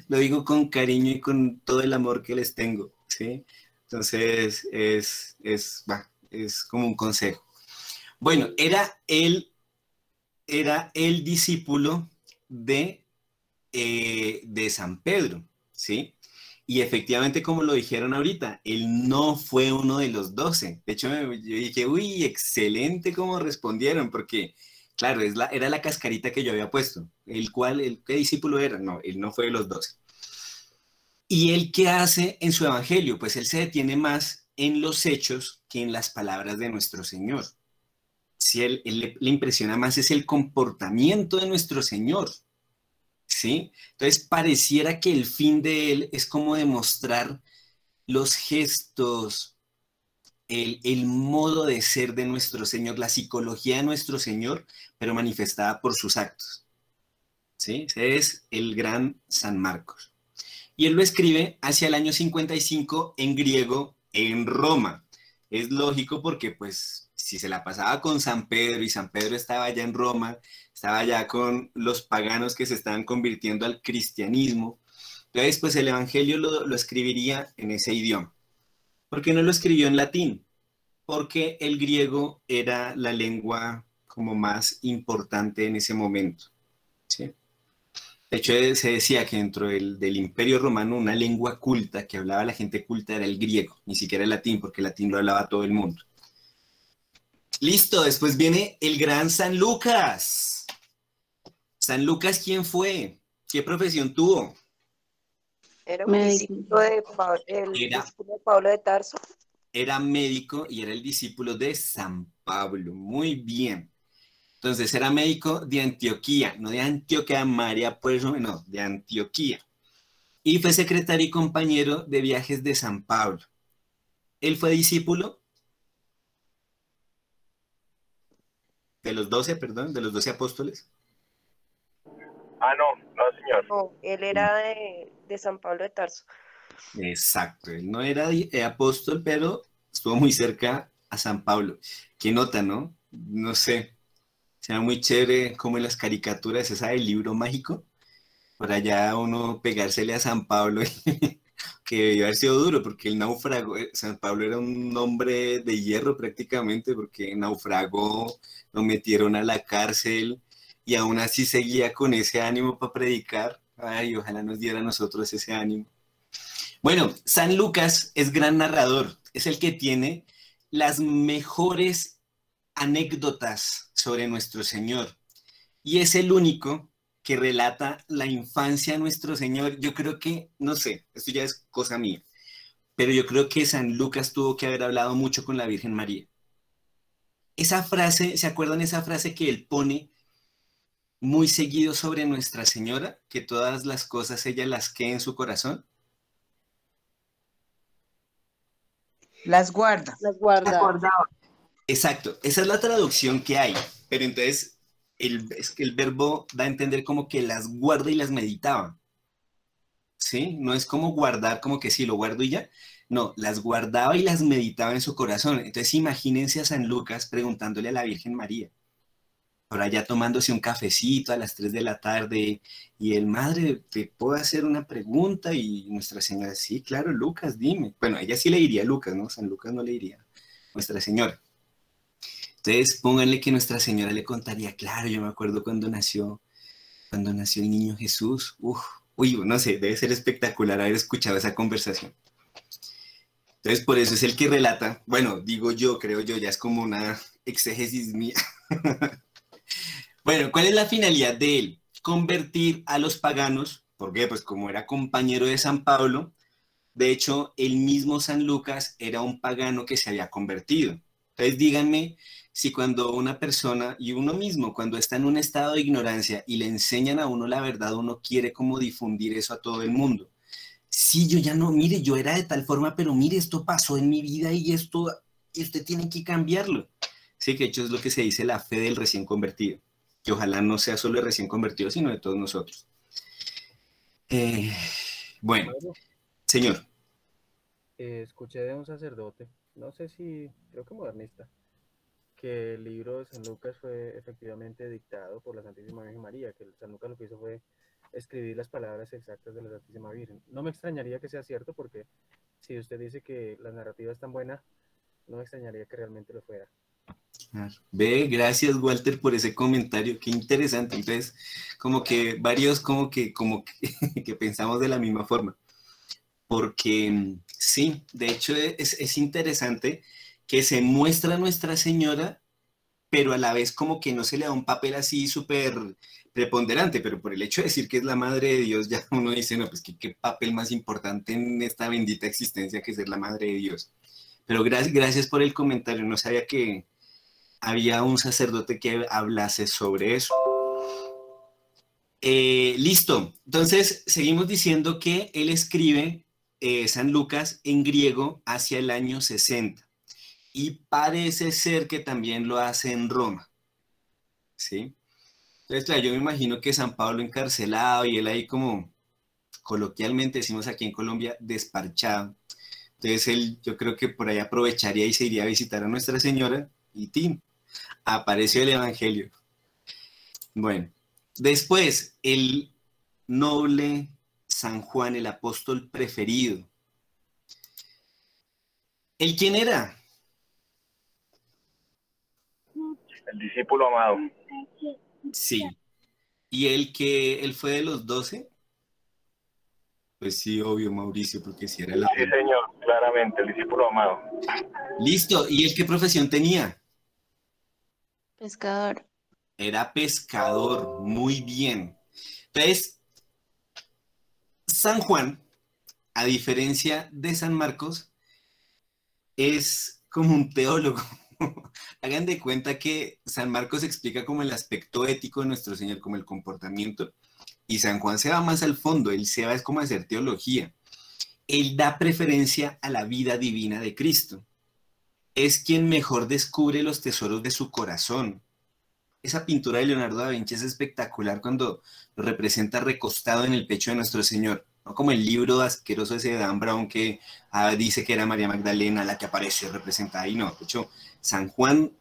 [SPEAKER 1] Lo digo con cariño y con todo el amor que les tengo, ¿sí? Entonces, es como un consejo. Bueno, era el discípulo de San Pedro, ¿sí? Y efectivamente, como lo dijeron ahorita, él no fue uno de los 12. De hecho, yo dije, uy, excelente cómo respondieron, porque, claro, era la cascarita que yo había puesto. ¿Qué discípulo era? No, él no fue de los 12. ¿Y él qué hace en su evangelio? Pues él se detiene más en los hechos que en las palabras de nuestro Señor. Si él le impresiona más es el comportamiento de nuestro Señor. ¿Sí? Entonces pareciera que el fin de él es como demostrar los gestos, el modo de ser de nuestro Señor, la psicología de nuestro Señor, pero manifestada por sus actos. ¿Sí? Ese es el gran San Marcos. Y él lo escribe hacia el año 55 en griego en Roma. Es lógico porque pues si se la pasaba con San Pedro y San Pedro estaba allá en Roma, estaba allá con los paganos que se estaban convirtiendo al cristianismo, entonces pues el evangelio lo escribiría en ese idioma. ¿Por qué no lo escribió en latín? Porque el griego era la lengua como más importante en ese momento, ¿sí? De hecho, se decía que dentro del Imperio Romano una lengua culta que hablaba la gente culta era el griego, ni siquiera el latín, porque el latín lo hablaba todo el mundo. Listo, después viene el gran San Lucas. San Lucas, ¿quién fue? ¿Qué profesión tuvo?
[SPEAKER 13] Era un discípulo de Pablo, discípulo de Pablo de Tarso.
[SPEAKER 1] Era médico y era el discípulo de San Pablo. Muy bien. Entonces era médico de Antioquía, no de Antioquía, María, pues no, de Antioquía. Y fue secretario y compañero de viajes de San Pablo. Él fue discípulo de los 12, perdón, de los 12 apóstoles.
[SPEAKER 12] Ah, no, señor.
[SPEAKER 13] No, él era de San Pablo de Tarso.
[SPEAKER 1] Exacto, él no era apóstol, pero estuvo muy cerca a San Pablo. Qué nota, ¿no? No sé, se ve muy chévere como en las caricaturas, esa del libro mágico, por allá uno pegársele a San Pablo, que debió haber sido duro, porque el náufrago, San Pablo era un hombre de hierro prácticamente, porque naufragó, lo metieron a la cárcel, y aún así seguía con ese ánimo para predicar. Ay, ojalá nos diera a nosotros ese ánimo. Bueno, San Lucas es gran narrador, es el que tiene las mejores anécdotas sobre nuestro Señor y es el único que relata la infancia de nuestro Señor. Yo creo que, no sé, esto ya es cosa mía, pero yo creo que San Lucas tuvo que haber hablado mucho con la Virgen María. Esa frase, ¿se acuerdan esa frase que él pone muy seguido sobre Nuestra Señora? Que todas las cosas ella las quede en su corazón.
[SPEAKER 11] Las guarda.
[SPEAKER 13] Las guarda.
[SPEAKER 1] Exacto, esa es la traducción que hay, pero entonces es que el verbo da a entender como que las guarda y las meditaba, ¿sí? No es como guardar, como que sí, lo guardo y ya, no, las guardaba y las meditaba en su corazón. Entonces imagínense a San Lucas preguntándole a la Virgen María, por allá tomándose un cafecito a las 3 de la tarde, y el madre, ¿te puedo hacer una pregunta? Y Nuestra Señora, sí, claro, Lucas, dime. Bueno, ella sí le diría a Lucas, ¿no? San Lucas no le diría Nuestra Señora. Entonces, pónganle que Nuestra Señora le contaría, claro, yo me acuerdo cuando nació el niño Jesús. Uy, no sé, debe ser espectacular haber escuchado esa conversación. Entonces, por eso es el que relata, bueno, digo yo, creo yo, ya es como una exégesis mía. Bueno, ¿cuál es la finalidad de él? Convertir a los paganos, porque pues como era compañero de San Pablo, de hecho, el mismo San Lucas era un pagano que se había convertido. Entonces, díganme si cuando una persona y uno mismo, cuando está en un estado de ignorancia y le enseñan a uno la verdad, uno quiere como difundir eso a todo el mundo. Sí, yo ya no, mire, yo era de tal forma, pero mire, esto pasó en mi vida y usted tiene que cambiarlo. Sí, que de hecho es lo que se dice la fe del recién convertido, que ojalá no sea solo el recién convertido, sino de todos nosotros. Bueno, señor.
[SPEAKER 14] Escuché de un sacerdote, no sé si, creo que modernista, que el libro de San Lucas fue efectivamente dictado por la Santísima Virgen María, que San Lucas lo que hizo fue escribir las palabras exactas de la Santísima Virgen. No me extrañaría que sea cierto, porque si usted dice que la narrativa es tan buena, no me extrañaría que realmente lo fuera.
[SPEAKER 1] Ve, gracias Walter por ese comentario, qué interesante. Entonces, como que varios que pensamos de la misma forma. Porque sí, de hecho es interesante que se muestra a Nuestra Señora, pero a la vez como que no se le da un papel así súper preponderante, pero por el hecho de decir que es la Madre de Dios, ya uno dice, no, pues qué papel más importante en esta bendita existencia que ser la Madre de Dios. Pero gracias por el comentario, no sabía que había un sacerdote que hablase sobre eso. Listo, entonces seguimos diciendo que él escribe San Lucas en griego hacia el año 60 y parece ser que también lo hace en Roma, ¿sí? Entonces, claro, yo me imagino que San Pablo encarcelado y él ahí como coloquialmente decimos aquí en Colombia, desparchado. Entonces él, yo creo que por ahí aprovecharía y se iría a visitar a Nuestra Señora y ¡tim! Apareció el Evangelio. Bueno, después el noble San Juan, el apóstol preferido. ¿El quién era?
[SPEAKER 12] El discípulo amado.
[SPEAKER 1] Sí. ¿Y él fue de los 12? Pues sí, obvio, Mauricio, porque si era la...
[SPEAKER 12] Sí, señor, claramente, el discípulo amado.
[SPEAKER 1] Listo, ¿y él qué profesión tenía?
[SPEAKER 6] Pescador.
[SPEAKER 1] Era pescador, muy bien. Entonces, San Juan, a diferencia de San Marcos, es como un teólogo. Hagan de cuenta que San Marcos explica como el aspecto ético de nuestro Señor, como el comportamiento, y San Juan se va más al fondo, él se va es como a hacer teología. Él da preferencia a la vida divina de Cristo. Es quien mejor descubre los tesoros de su corazón. Esa pintura de Leonardo da Vinci es espectacular cuando lo representa recostado en el pecho de nuestro Señor, no como el libro asqueroso ese de Dan Brown que dice que era María Magdalena la que aparece representada ahí, no, de hecho San Juan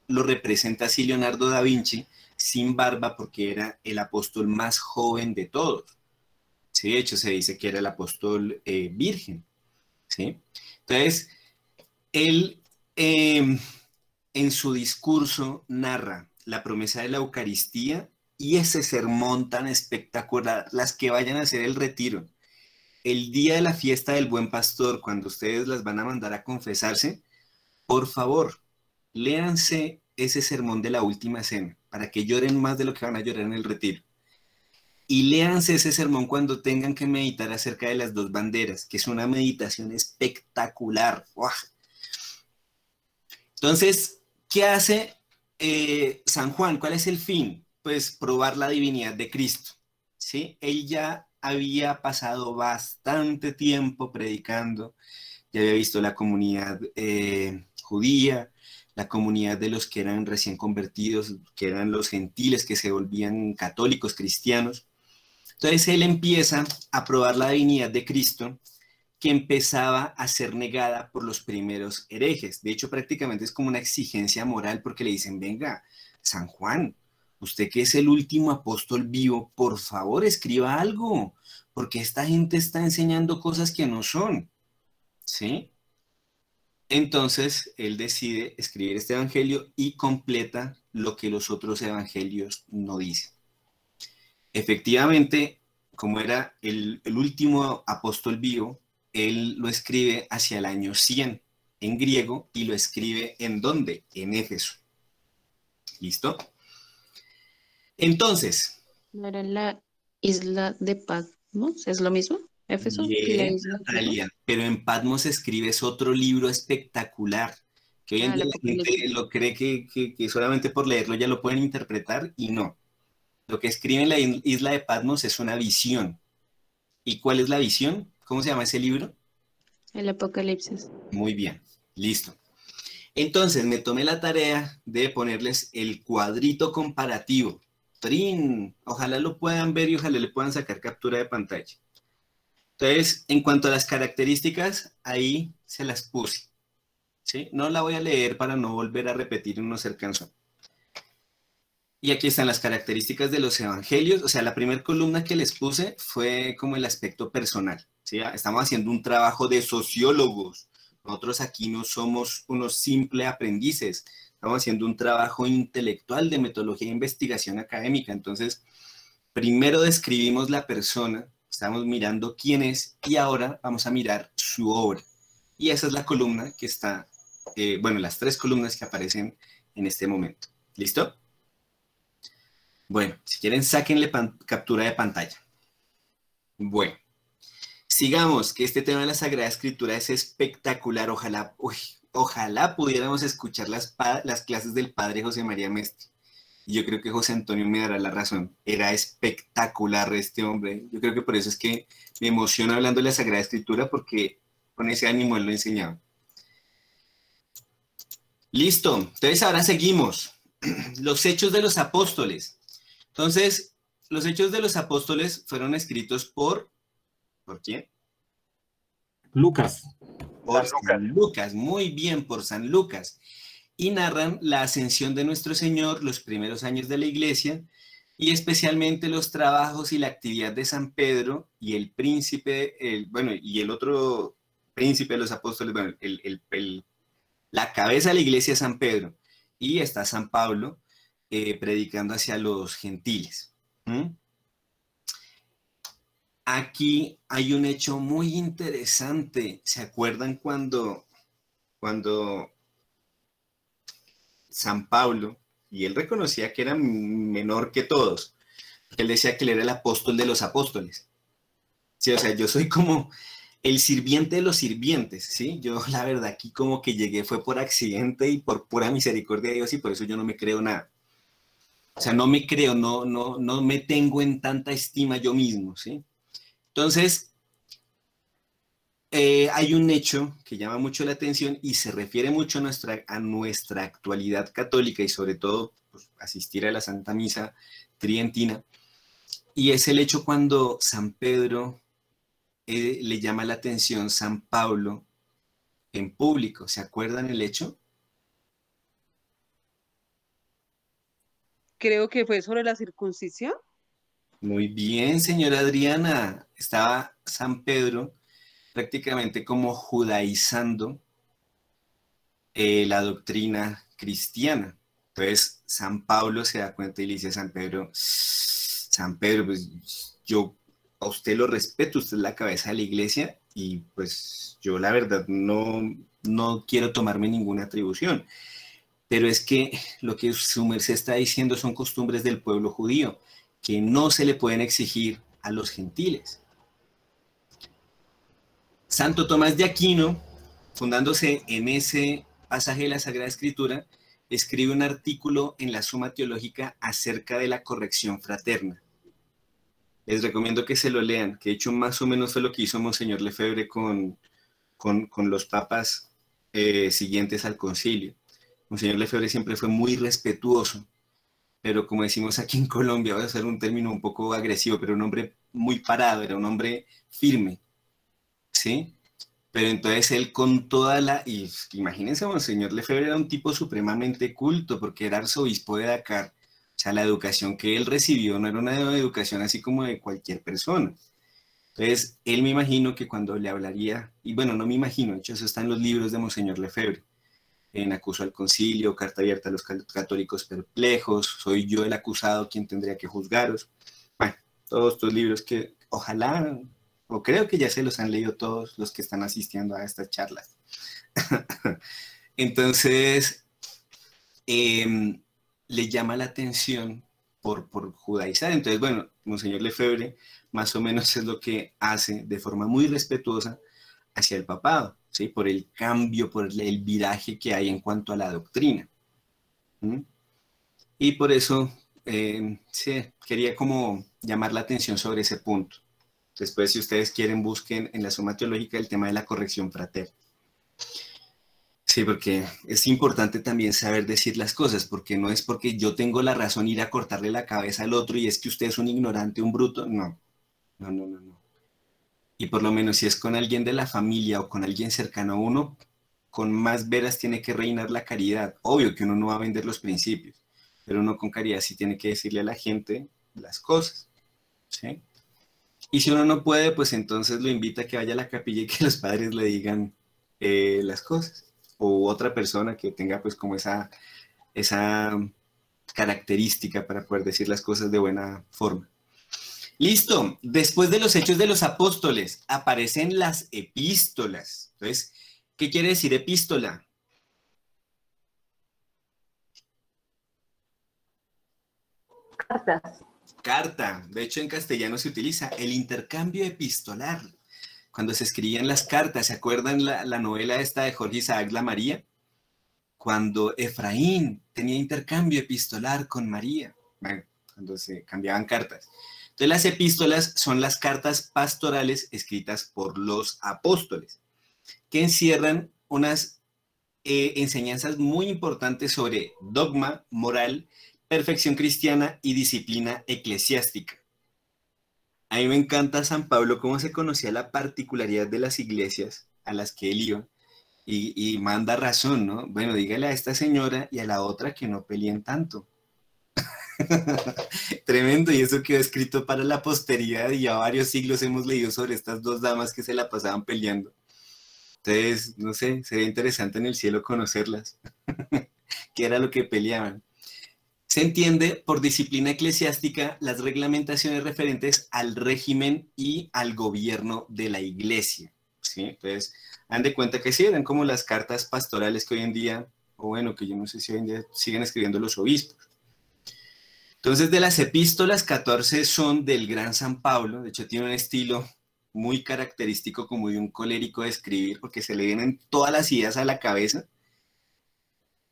[SPEAKER 1] lo representa así Leonardo da Vinci sin barba porque era el apóstol más joven de todos, ¿sí? De hecho se dice que era el apóstol virgen, ¿sí? Entonces él en su discurso narra la promesa de la Eucaristía y ese sermón tan espectacular, las que vayan a hacer el retiro. El día de la fiesta del Buen Pastor, cuando ustedes las van a mandar a confesarse, por favor, léanse ese sermón de la última cena, para que lloren más de lo que van a llorar en el retiro. Y léanse ese sermón cuando tengan que meditar acerca de las dos banderas, que es una meditación espectacular. ¡Uah! Entonces, ¿qué hace San Juan? ¿Cuál es el fin? Pues probar la divinidad de Cristo, ¿sí? Él ya había pasado bastante tiempo predicando, ya había visto la comunidad judía, la comunidad de los que eran recién convertidos, que eran los gentiles que se volvían católicos, cristianos. Entonces él empieza a probar la divinidad de Cristo, que empezaba a ser negada por los primeros herejes. De hecho, prácticamente es como una exigencia moral porque le dicen, venga, San Juan, usted que es el último apóstol vivo, por favor escriba algo, porque esta gente está enseñando cosas que no son, ¿sí? Entonces, él decide escribir este evangelio y completa lo que los otros evangelios no dicen. Efectivamente, como era el último apóstol vivo, él lo escribe hacia el año 100 en griego y lo escribe ¿en dónde? En Éfeso. ¿Listo? Entonces.
[SPEAKER 6] ¿No era la isla de Patmos? ¿Es lo mismo? ¿Éfeso?
[SPEAKER 1] Bien, Natalia, pero en Patmos escribes otro libro espectacular, que hoy en día la gente lo cree que solamente por leerlo ya lo pueden interpretar y no. Lo que escribe en la isla de Patmos es una visión. ¿Y cuál es la visión? ¿Cómo se llama ese libro?
[SPEAKER 6] El Apocalipsis.
[SPEAKER 1] Muy bien, listo. Entonces me tomé la tarea de ponerles el cuadrito comparativo. ¡Trin! Ojalá lo puedan ver y ojalá le puedan sacar captura de pantalla. Entonces, en cuanto a las características, ahí se las puse, ¿sí? No la voy a leer para no volver a repetir y no ser cansón. Y aquí están las características de los evangelios. O sea, la primera columna que les puse fue como el aspecto personal, ¿sí? Estamos haciendo un trabajo de sociólogos. Nosotros aquí no somos unos simples aprendices. Estamos haciendo un trabajo intelectual de metodología e investigación académica. Entonces, primero describimos la persona, estamos mirando quién es y ahora vamos a mirar su obra. Y esa es la columna que está, bueno, las tres columnas que aparecen en este momento. ¿Listo? Bueno, si quieren, sáquenle captura de pantalla. Bueno, sigamos, que este tema de la Sagrada Escritura es espectacular. Ojalá pudiéramos escuchar las clases del padre José María Mestre. Y yo creo que José Antonio me dará la razón. Era espectacular este hombre. Yo creo que por eso es que me emociona hablando de la Sagrada Escritura, porque con ese ánimo él lo enseñaba. Listo, entonces ahora seguimos. Los Hechos de los Apóstoles. Entonces, los Hechos de los Apóstoles fueron escritos ¿por quién?
[SPEAKER 5] Lucas.
[SPEAKER 1] Por San Lucas, muy bien, por San Lucas. Y narran la ascensión de nuestro Señor, los primeros años de la iglesia, y especialmente los trabajos y la actividad de San Pedro y el príncipe, y el otro príncipe de los apóstoles, bueno, la cabeza de la iglesia es San Pedro, y está San Pablo predicando hacia los gentiles. ¿Mm? Aquí hay un hecho muy interesante. ¿Se acuerdan cuando San Pablo, y él reconocía que era menor que todos, porque él decía que él era el apóstol de los apóstoles? Sí, o sea, yo soy como el sirviente de los sirvientes, ¿sí? Yo la verdad aquí como que llegué fue por accidente y por pura misericordia de Dios, y por eso yo no me creo nada. O sea, no me creo, no me tengo en tanta estima yo mismo, ¿sí? Entonces, hay un hecho que llama mucho la atención y se refiere mucho a nuestra actualidad católica y sobre todo pues, asistir a la Santa Misa Tridentina, y es el hecho cuando San Pedro le llama la atención San Pablo en público. ¿Se acuerdan el hecho?
[SPEAKER 15] Creo que fue sobre la circuncisión.
[SPEAKER 1] Muy bien, señora Adriana. Estaba San Pedro prácticamente como judaizando la doctrina cristiana. Entonces, San Pablo se da cuenta y le dice a San Pedro, pues yo a usted lo respeto, usted es la cabeza de la iglesia y pues yo la verdad no quiero tomarme ninguna atribución. Pero es que lo que su merced está diciendo son costumbres del pueblo judío, que no se le pueden exigir a los gentiles. Santo Tomás de Aquino, fundándose en ese pasaje de la Sagrada Escritura, escribe un artículo en la Suma Teológica acerca de la corrección fraterna. Les recomiendo que se lo lean, que de hecho más o menos fue lo que hizo Monseñor Lefebvre con los papas siguientes al concilio. Monseñor Lefebvre siempre fue muy respetuoso, pero como decimos aquí en Colombia, voy a usar un término un poco agresivo, pero un hombre muy parado, era un hombre firme, ¿sí? Pero entonces él con toda y imagínense, Monseñor Lefebvre era un tipo supremamente culto, porque era arzobispo de Dakar. O sea, la educación que él recibió no era una educación así como de cualquier persona. Entonces, él me imagino que cuando le hablaría, y bueno, no me imagino, de hecho eso está en los libros de Monseñor Lefebvre, en Acuso al Concilio, Carta abierta a los católicos perplejos, Soy yo el acusado quien tendría que juzgaros. Bueno, todos estos libros que ojalá, o creo que ya se los han leído todos los que están asistiendo a estas charlas. Entonces, le llama la atención por judaizar. Entonces, bueno, Monseñor Lefebvre más o menos es lo que hace de forma muy respetuosa hacia el papado, ¿sí? Por el cambio, por el viraje que hay en cuanto a la doctrina. ¿Mm? Y por eso sí, quería como llamar la atención sobre ese punto. Después, si ustedes quieren, busquen en la Suma Teológica el tema de la corrección fraterna. Sí, porque es importante también saber decir las cosas, porque no es porque yo tengo la razón ir a cortarle la cabeza al otro y es que usted es un ignorante, un bruto. No. Y por lo menos si es con alguien de la familia o con alguien cercano a uno, con más veras tiene que reinar la caridad. Obvio que uno no va a vender los principios, pero uno con caridad sí tiene que decirle a la gente las cosas, ¿sí? Y si uno no puede, pues entonces lo invita a que vaya a la capilla y que los padres le digan las cosas. O otra persona que tenga pues como esa característica para poder decir las cosas de buena forma. Listo, después de los Hechos de los Apóstoles aparecen las epístolas. Entonces, ¿qué quiere decir epístola?
[SPEAKER 16] Cartas.
[SPEAKER 1] Carta, de hecho en castellano se utiliza el intercambio epistolar. Cuando se escribían las cartas, ¿se acuerdan la novela esta de Jorge Isaac La María? Cuando Efraín tenía intercambio epistolar con María, bueno, cuando se cambiaban cartas. Entonces las epístolas son las cartas pastorales escritas por los apóstoles, que encierran unas enseñanzas muy importantes sobre dogma, moral, perfección cristiana y disciplina eclesiástica. A mí me encanta San Pablo, cómo se conocía la particularidad de las iglesias a las que él iba, y manda razón, ¿no? Bueno, dígale a esta señora y a la otra que no peleen tanto. Tremendo, y eso quedó escrito para la posteridad, y ya varios siglos hemos leído sobre estas dos damas que se la pasaban peleando. Entonces, no sé, sería interesante en el cielo conocerlas. ¿Qué era lo que peleaban? Se entiende por disciplina eclesiástica las reglamentaciones referentes al régimen y al gobierno de la iglesia, ¿sí? Entonces, han de cuenta que sí, eran como las cartas pastorales que hoy en día, o bueno, que yo no sé si hoy en día siguen escribiendo los obispos. Entonces, de las epístolas, 14 son del gran San Pablo. De hecho, tiene un estilo muy característico como de un colérico de escribir, porque se le vienen todas las ideas a la cabeza.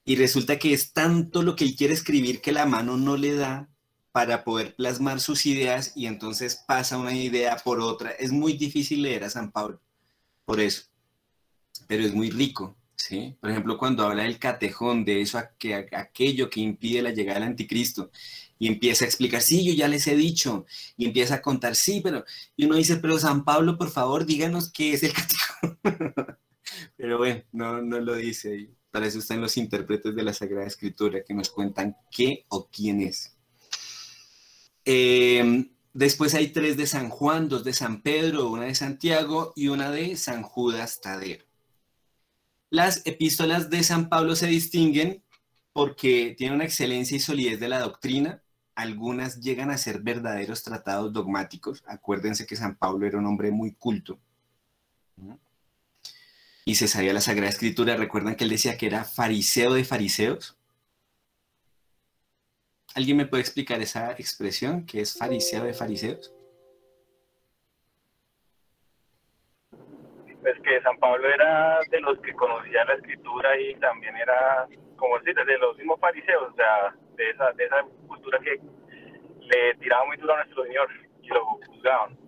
[SPEAKER 1] Y resulta que es tanto lo que él quiere escribir que la mano no le da para poder plasmar sus ideas, y entonces pasa una idea por otra. Es muy difícil leer a San Pablo, por eso. Pero es muy rico, ¿sí? Por ejemplo, cuando habla del catejón, de eso, aquello que impide la llegada del anticristo, y empieza a explicar, sí, yo ya les he dicho, y empieza a contar, sí, pero, y uno dice, pero San Pablo, por favor, díganos qué es el catejón. Pero bueno, no lo dice, y para eso están los intérpretes de la Sagrada Escritura, que nos cuentan qué o quién es. Después hay 3 de San Juan, 2 de San Pedro, 1 de Santiago y 1 de San Judas Tadeo. Las epístolas de San Pablo se distinguen porque tienen una excelencia y solidez de la doctrina. Algunas llegan a ser verdaderos tratados dogmáticos. Acuérdense que San Pablo era un hombre muy culto, ¿no? Y se sabía la Sagrada Escritura. ¿Recuerdan que él decía que era fariseo de fariseos? ¿Alguien me puede explicar esa expresión, que es fariseo de fariseos?
[SPEAKER 12] Pues que San Pablo era de los que conocía la Escritura y también era, como decir, de los mismos fariseos, o sea, de esa cultura que le tiraba muy duro a nuestro Señor y lo juzgaban.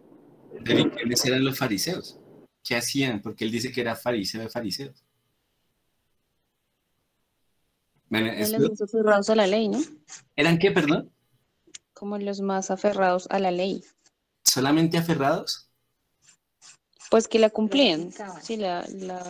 [SPEAKER 1] ¿Pero quiénes eran los fariseos? ¿Qué hacían? Porque él dice que era fariseo de fariseos. Bueno,
[SPEAKER 6] Eran los más aferrados a la ley, ¿no?
[SPEAKER 1] ¿Eran qué, perdón?
[SPEAKER 6] Como los más aferrados a la ley.
[SPEAKER 1] ¿Solamente aferrados?
[SPEAKER 6] Pues que la cumplían, sí,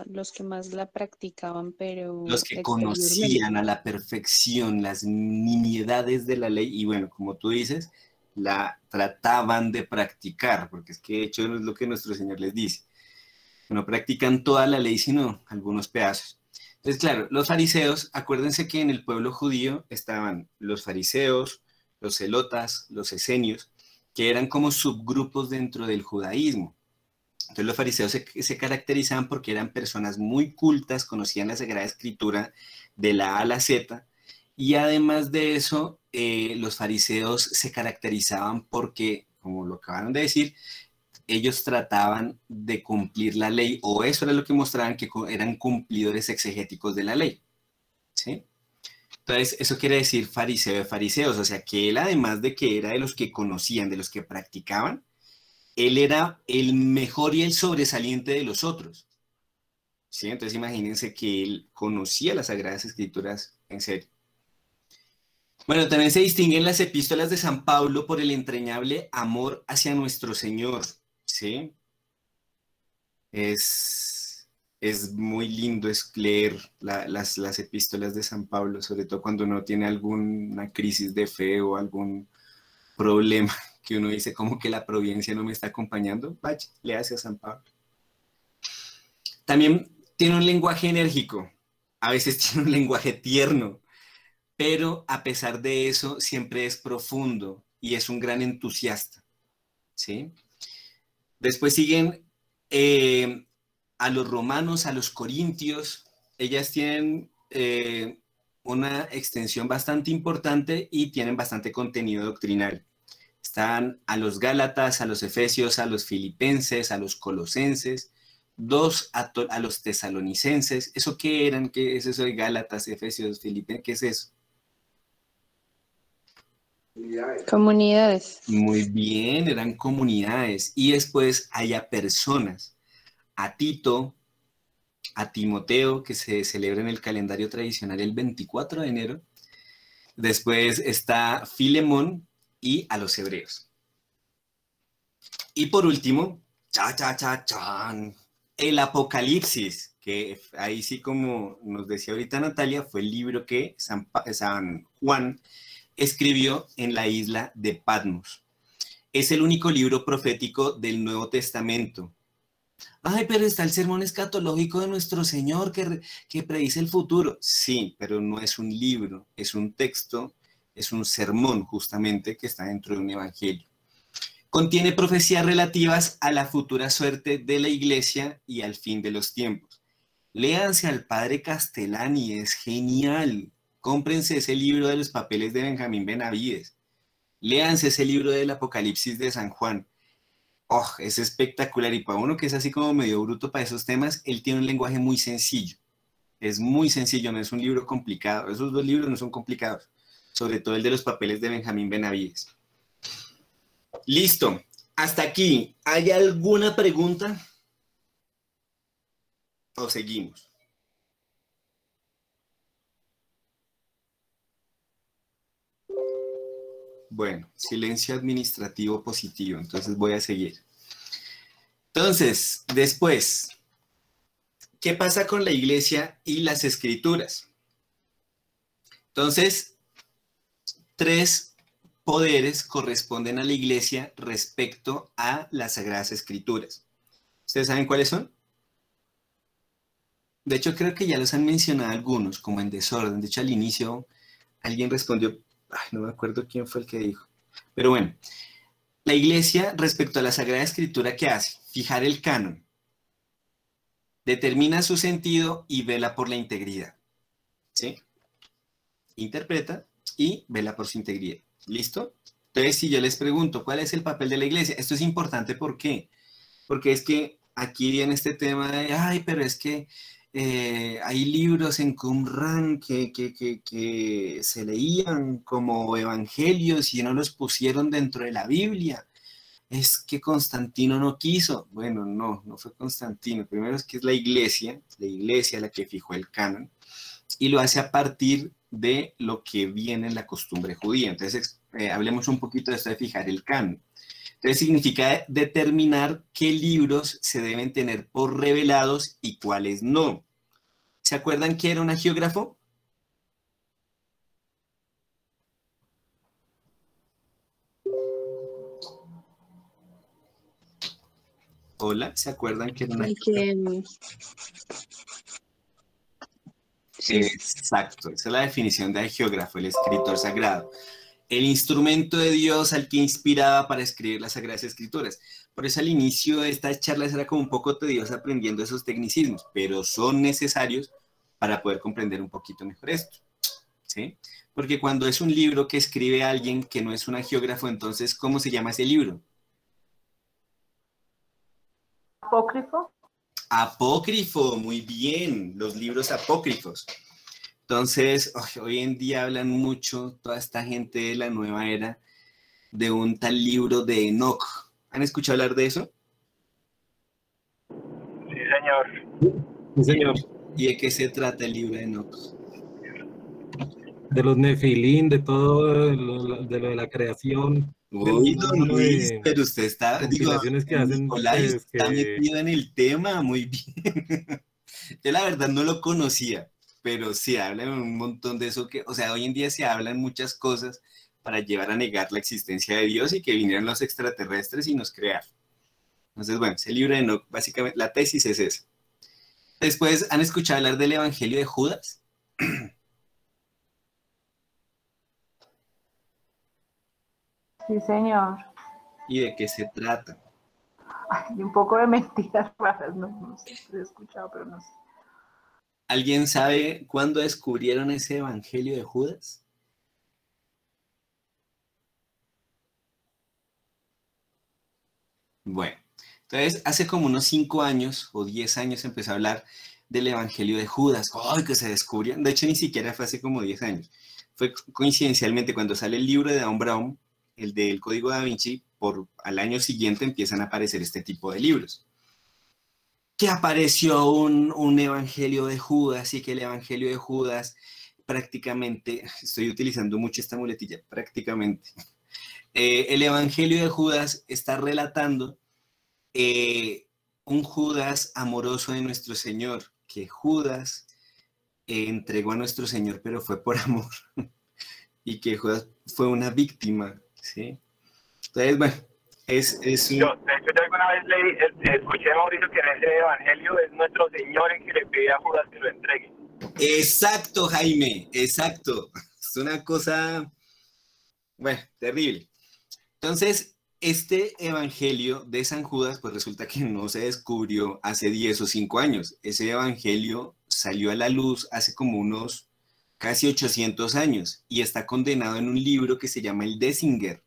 [SPEAKER 6] los que más la practicaban, pero
[SPEAKER 1] Los que conocían a la perfección las nimiedades de la ley y bueno, como tú dices, la trataban de practicar, porque es que de hecho no es lo que nuestro Señor les dice. No practican toda la ley, sino algunos pedazos. Entonces, claro, los fariseos, acuérdense que en el pueblo judío estaban los fariseos, los celotas, los esenios, que eran como subgrupos dentro del judaísmo. Entonces los fariseos se caracterizaban porque eran personas muy cultas, conocían la Sagrada Escritura de la A a la Z, y además de eso, los fariseos se caracterizaban porque, como lo acabaron de decir, ellos trataban de cumplir la ley, o eso era lo que mostraban, que eran cumplidores exegéticos de la ley, ¿sí? Entonces, eso quiere decir fariseo de fariseos, o sea, que él, además de que era de los que conocían, de los que practicaban, él era el mejor y el sobresaliente de los otros, ¿sí? Entonces, imagínense que él conocía las Sagradas Escrituras en serio. Bueno, también se distinguen las epístolas de San Pablo por el entrañable amor hacia nuestro Señor, ¿sí? Es muy lindo leer las epístolas de San Pablo, sobre todo cuando uno tiene alguna crisis de fe o algún problema que uno dice como que la providencia no me está acompañando. Vaya, léase a San Pablo. También tiene un lenguaje enérgico, a veces tiene un lenguaje tierno, pero a pesar de eso siempre es profundo y es un gran entusiasta, ¿sí? Después siguen a los romanos, a los corintios. Ellas tienen una extensión bastante importante y tienen bastante contenido doctrinal. Están a los gálatas, a los efesios, a los filipenses, a los colosenses, 2 a los tesalonicenses. ¿Eso qué eran? ¿Qué es eso de gálatas, efesios, filipenses? ¿Qué es eso?
[SPEAKER 6] Comunidades.
[SPEAKER 1] Muy bien, eran comunidades. Y después hay a personas, a Tito, a Timoteo, que se celebra en el calendario tradicional el 24 de enero. Después está Filemón y a los hebreos. Y por último, el Apocalipsis, que ahí sí, como nos decía ahorita Natalia, fue el libro que San Juan escribió en la isla de Patmos. Es el único libro profético del Nuevo Testamento. Ay, pero está el sermón escatológico de nuestro Señor que predice el futuro. Sí, pero no es un libro, es un texto Es un sermón, justamente, que está dentro de un evangelio. Contiene profecías relativas a la futura suerte de la iglesia y al fin de los tiempos. Léanse al padre Castellani, es genial. Cómprense ese libro de los papeles de Benjamín Benavides. Léanse ese libro del Apocalipsis de San Juan. Oh, es espectacular. Y para uno que es así como medio bruto para esos temas, él tiene un lenguaje muy sencillo. Es muy sencillo, no es un libro complicado. Esos dos libros no son complicados. Sobre todo el de los papeles de Benjamín Benavides. Listo. Hasta aquí. ¿Hay alguna pregunta? ¿O seguimos? Bueno, silencio administrativo positivo. Entonces voy a seguir. Entonces, después, ¿qué pasa con la iglesia y las escrituras? Entonces, 3 poderes corresponden a la iglesia respecto a las Sagradas Escrituras. ¿Ustedes saben cuáles son? De hecho, creo que ya los han mencionado algunos, como en desorden. De hecho, al inicio alguien respondió, no me acuerdo quién fue el que dijo. Pero bueno, la iglesia respecto a la Sagrada Escritura, ¿qué hace? Fijar el canon. Determina su sentido y vela por la integridad. ¿Sí? Interpreta y vela por su integridad. ¿Listo? Entonces, si yo les pregunto, ¿cuál es el papel de la iglesia? Esto es importante, ¿por qué? Porque es que aquí viene este tema de, pero es que hay libros en Qumran que se leían como evangelios y no los pusieron dentro de la Biblia. Es que Constantino no quiso. Bueno, no fue Constantino. Primero es que es la iglesia la que fijó el canon y lo hace a partir de lo que viene en la costumbre judía. Entonces, hablemos un poquito de esto de fijar el canon. Entonces, significa determinar qué libros se deben tener por revelados y cuáles no. ¿Se acuerdan que era un hagiógrafo? Hola, ¿se acuerdan que era un hagiógrafo? Sí. Exacto, esa es la definición de hagiógrafo, el escritor sagrado. El instrumento de Dios al que inspiraba para escribir las Sagradas Escrituras. Por eso al inicio de estas charlas era como un poco tedioso aprendiendo esos tecnicismos, pero son necesarios para poder comprender un poquito mejor esto, ¿sí? Porque cuando es un libro que escribe alguien que no es un hagiógrafo, entonces, ¿cómo se llama ese libro?
[SPEAKER 16] ¿Apócrifo?
[SPEAKER 1] Apócrifo, muy bien, los libros apócrifos. Entonces, hoy en día hablan mucho, toda esta gente de la nueva era, de un tal libro de Enoch. ¿Han escuchado hablar de eso?
[SPEAKER 12] Sí, señor.
[SPEAKER 5] Sí, señor.
[SPEAKER 1] ¿Y de qué se trata el libro de Enoch?
[SPEAKER 5] De los nefilín, de todo lo de la creación.
[SPEAKER 1] Uy, don Luis, pero usted está,
[SPEAKER 5] compilaciones que hacen,
[SPEAKER 1] Nicolás
[SPEAKER 5] pues,
[SPEAKER 1] está metido en el tema, muy bien. Yo la verdad no lo conocía, pero sí hablan un montón de eso que, o sea, hoy en día se hablan muchas cosas para llevar a negar la existencia de Dios y que vinieron los extraterrestres y nos crearon. Entonces, bueno, ese libro de Enoch, básicamente, la tesis es esa. Después, ¿han escuchado hablar del Evangelio de Judas?
[SPEAKER 16] Sí, señor.
[SPEAKER 1] ¿Y de qué se trata?
[SPEAKER 16] Y un poco de mentiras raras, no sé, lo he escuchado, pero no sé.
[SPEAKER 1] ¿Alguien sabe cuándo descubrieron ese Evangelio de Judas? Bueno, entonces hace como unos 5 años o 10 años empezó a hablar del Evangelio de Judas. ¡Ay, que se descubrió! De hecho, ni siquiera fue hace como 10 años. Fue coincidencialmente cuando sale el libro de Dan Brown, el del Código Da Vinci, al año siguiente empiezan a aparecer este tipo de libros. Que apareció un Evangelio de Judas y que el Evangelio de Judas prácticamente, estoy utilizando mucho esta muletilla, prácticamente, el Evangelio de Judas está relatando un Judas amoroso de nuestro Señor, que Judas entregó a nuestro Señor, pero fue por amor, y que Judas fue una víctima, ¿sí? Entonces, bueno, es un...
[SPEAKER 12] Yo alguna vez escuché a Mauricio que en ese evangelio es nuestro Señor el que le pide a Judas que lo entregue.
[SPEAKER 1] Exacto, Jaime, exacto. Es una cosa Bueno, terrible. Entonces, este evangelio de San Judas, pues resulta que no se descubrió hace 10 o 5 años. Ese evangelio salió a la luz hace como unos casi 800 años y está condenado en un libro que se llama el Dessinger,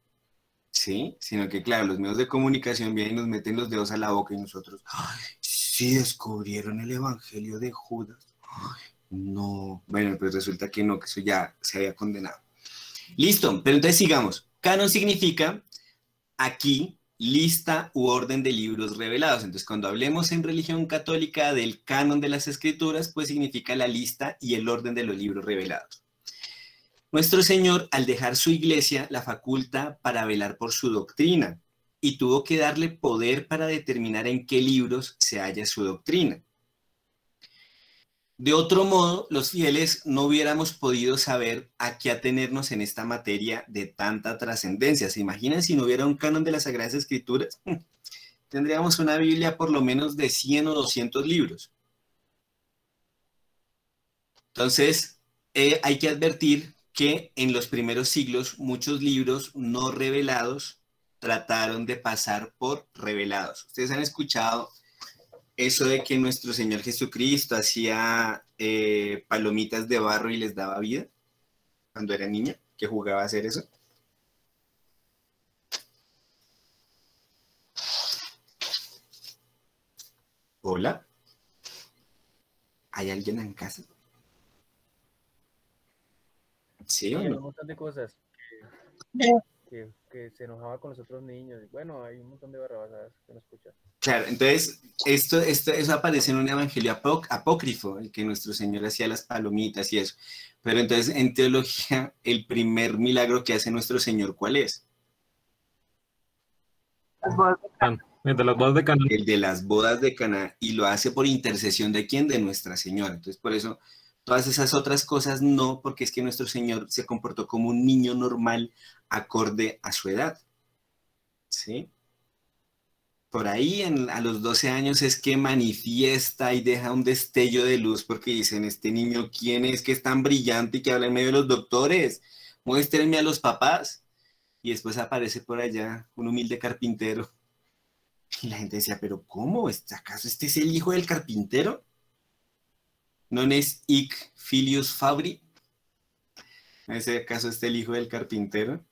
[SPEAKER 1] ¿sí? Sino que, claro, los medios de comunicación vienen y nos meten los dedos a la boca y nosotros, ¡ay, sí descubrieron el evangelio de Judas! ¡Ay, no! Bueno, pues resulta que no, que eso ya se había condenado. Listo, pero entonces sigamos. Canon significa aquí lista u orden de libros revelados. Entonces, cuando hablemos en religión católica del canon de las escrituras, pues significa la lista y el orden de los libros revelados. Nuestro Señor, al dejar su iglesia, la faculta para velar por su doctrina y tuvo que darle poder para determinar en qué libros se halla su doctrina. De otro modo, los fieles no hubiéramos podido saber a qué atenernos en esta materia de tanta trascendencia. ¿Se imaginan si no hubiera un canon de las Sagradas Escrituras? Tendríamos una Biblia por lo menos de 100 o 200 libros. Entonces, hay que advertir que en los primeros siglos muchos libros no revelados trataron de pasar por revelados. Ustedes han escuchado eso de que nuestro Señor Jesucristo hacía palomitas de barro y les daba vida cuando era niña, que jugaba a hacer eso. Hola. ¿Hay alguien en casa? ¿Sí o
[SPEAKER 14] Hay un
[SPEAKER 1] no?
[SPEAKER 14] montón de cosas que se enojaba con los otros niños. Bueno, hay un montón de barrabasadas que no escuchan.
[SPEAKER 1] Claro, entonces eso aparece en un evangelio apócrifo, el que nuestro Señor hacía las palomitas y eso. Pero entonces en teología, el primer milagro que hace nuestro Señor, ¿cuál es?
[SPEAKER 5] El de las bodas de Caná.
[SPEAKER 1] El de las bodas de Caná, y lo hace por intercesión de ¿quién? De Nuestra Señora. Entonces por eso todas esas otras cosas no, porque es que nuestro Señor se comportó como un niño normal acorde a su edad. ¿Sí? Por ahí a los 12 años es que manifiesta y deja un destello de luz porque dicen, este niño, ¿quién es que es tan brillante y que habla en medio de los doctores? Muéstrenme a los papás. Y después aparece por allá un humilde carpintero. Y la gente decía, ¿pero cómo? ¿Acaso este es el hijo del carpintero? ¿Non es hic filius fabri? ¿No es acaso este el hijo del carpintero?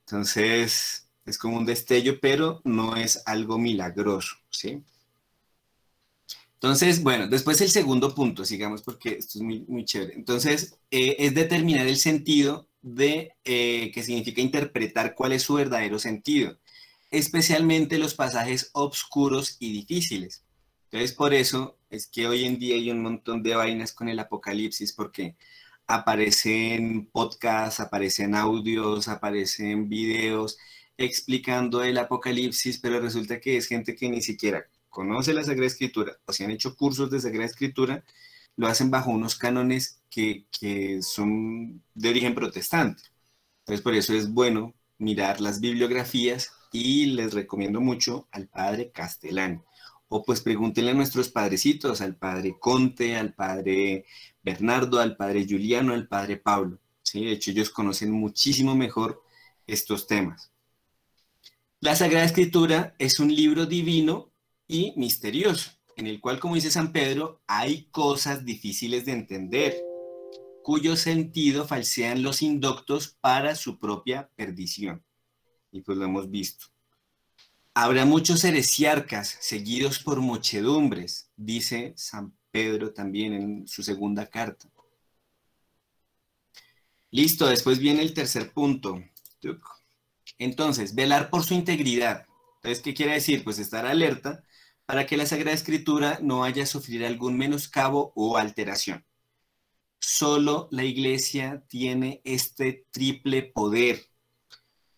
[SPEAKER 1] Entonces, es como un destello, pero no es algo milagroso, ¿sí? Entonces, bueno, después el segundo punto, sigamos porque esto es muy, muy chévere. Entonces, es determinar el sentido de, que significa interpretar cuál es su verdadero sentido, especialmente los pasajes obscuros y difíciles. Entonces, por eso es que hoy en día hay un montón de vainas con el Apocalipsis, porque aparecen podcasts, aparecen audios, aparecen videos explicando el Apocalipsis, pero resulta que es gente que ni siquiera conoce la Sagrada Escritura, o si han hecho cursos de Sagrada Escritura, lo hacen bajo unos cánones que son de origen protestante. Entonces, por eso es bueno mirar las bibliografías y les recomiendo mucho al padre Castellani. O pues pregúntenle a nuestros padrecitos, al padre Conte, al padre Bernardo, al padre Juliano, al padre Pablo. ¿Sí? De hecho, ellos conocen muchísimo mejor estos temas. La Sagrada Escritura es un libro divino y misterioso, en el cual, como dice San Pedro, hay cosas difíciles de entender, cuyo sentido falsean los indoctos para su propia perdición. Y pues lo hemos visto. Habrá muchos heresiarcas seguidos por muchedumbres, dice San Pedro también en su segunda carta. Listo, después viene el tercer punto. Entonces, velar por su integridad. Entonces, ¿qué quiere decir? Pues estar alerta para que la Sagrada Escritura no vaya a sufrir algún menoscabo o alteración. Solo la Iglesia tiene este triple poder,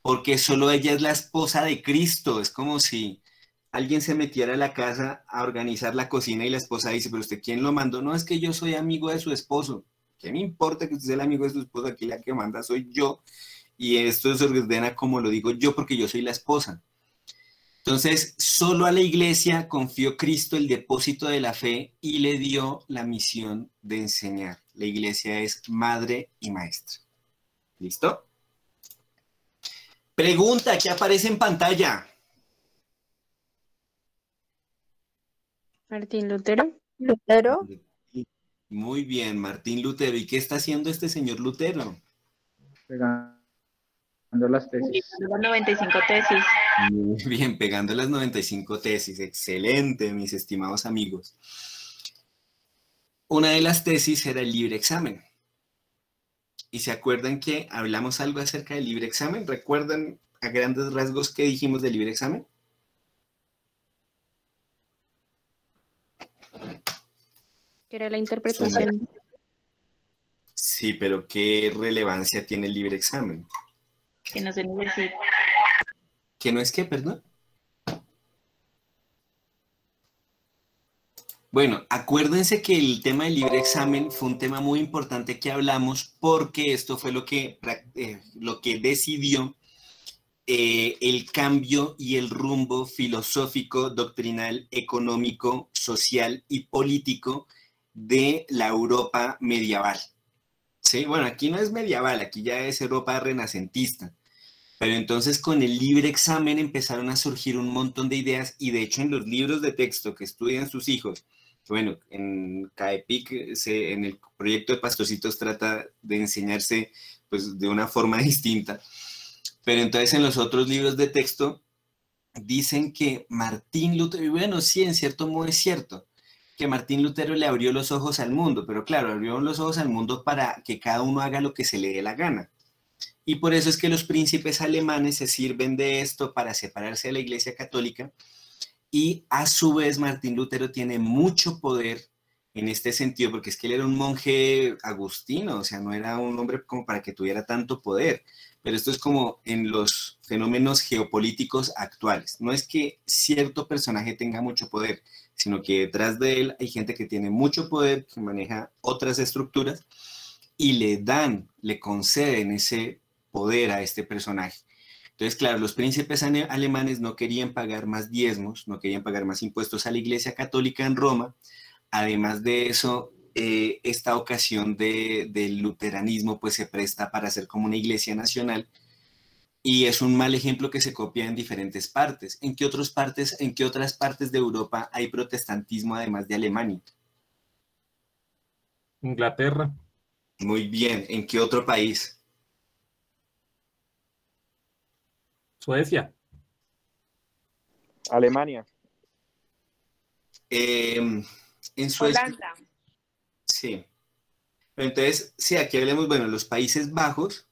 [SPEAKER 1] porque solo ella es la esposa de Cristo. Es como si alguien se metiera a la casa a organizar la cocina y la esposa dice, pero ¿usted quién lo mandó? No, es que yo soy amigo de su esposo. ¿Qué me importa que usted sea el amigo de su esposo? Aquí la que manda soy yo. Y esto se ordena como lo digo yo porque yo soy la esposa. Entonces, solo a la Iglesia confió Cristo el depósito de la fe y le dio la misión de enseñar. La Iglesia es madre y maestra. ¿Listo? Pregunta, ¿qué aparece en pantalla?
[SPEAKER 6] Martín Lutero.
[SPEAKER 13] Lutero.
[SPEAKER 1] Muy bien, Martín Lutero. ¿Y qué está haciendo este señor Lutero?
[SPEAKER 2] Pegando las tesis.
[SPEAKER 16] Las 95 tesis.
[SPEAKER 1] Muy bien, pegando las 95 tesis. Excelente, mis estimados amigos. Una de las tesis era el libre examen. ¿Y se acuerdan que hablamos algo acerca del libre examen? ¿Recuerdan a grandes rasgos qué dijimos del libre examen?
[SPEAKER 6] Que era la interpretación.
[SPEAKER 1] Sí, pero ¿qué relevancia tiene el libre examen?
[SPEAKER 16] Que no se necesita.
[SPEAKER 1] ¿Que no es qué, perdón? Bueno, acuérdense que el tema del libre examen fue un tema muy importante que hablamos porque esto fue lo que decidió el cambio y el rumbo filosófico, doctrinal, económico, social y político de la Europa medieval. Sí, bueno, aquí no es medieval, aquí ya es Europa renacentista. Pero entonces con el libre examen empezaron a surgir un montón de ideas y de hecho en los libros de texto que estudian sus hijos, bueno, en CAEPIC, en el proyecto de Pastorcitos trata de enseñarse pues de una forma distinta, pero entonces en los otros libros de texto dicen que Martín Lutero, y bueno, sí, en cierto modo es cierto, que Martín Lutero le abrió los ojos al mundo, pero claro, abrió los ojos al mundo para que cada uno haga lo que se le dé la gana. Y por eso es que los príncipes alemanes se sirven de esto para separarse de la Iglesia Católica y a su vez Martín Lutero tiene mucho poder en este sentido, porque es que él era un monje agustino, o sea, no era un hombre como para que tuviera tanto poder, pero esto es como en los fenómenos geopolíticos actuales. No es que cierto personaje tenga mucho poder, sino que detrás de él hay gente que tiene mucho poder, que maneja otras estructuras y le conceden ese poder a este personaje. Entonces, claro, los príncipes alemanes no querían pagar más diezmos, no querían pagar más impuestos a la Iglesia Católica en Roma. Además de eso, esta ocasión del luteranismo pues se presta para hacer como una iglesia nacional y es un mal ejemplo que se copia en diferentes partes. ¿En qué otras partes de Europa hay protestantismo además de Alemania?
[SPEAKER 5] Inglaterra.
[SPEAKER 1] Muy bien. ¿En qué otro país?
[SPEAKER 5] Suecia.
[SPEAKER 17] Alemania.
[SPEAKER 1] En Suecia.
[SPEAKER 16] Holanda.
[SPEAKER 1] Sí. Entonces, sí, aquí hablemos, bueno, los Países Bajos,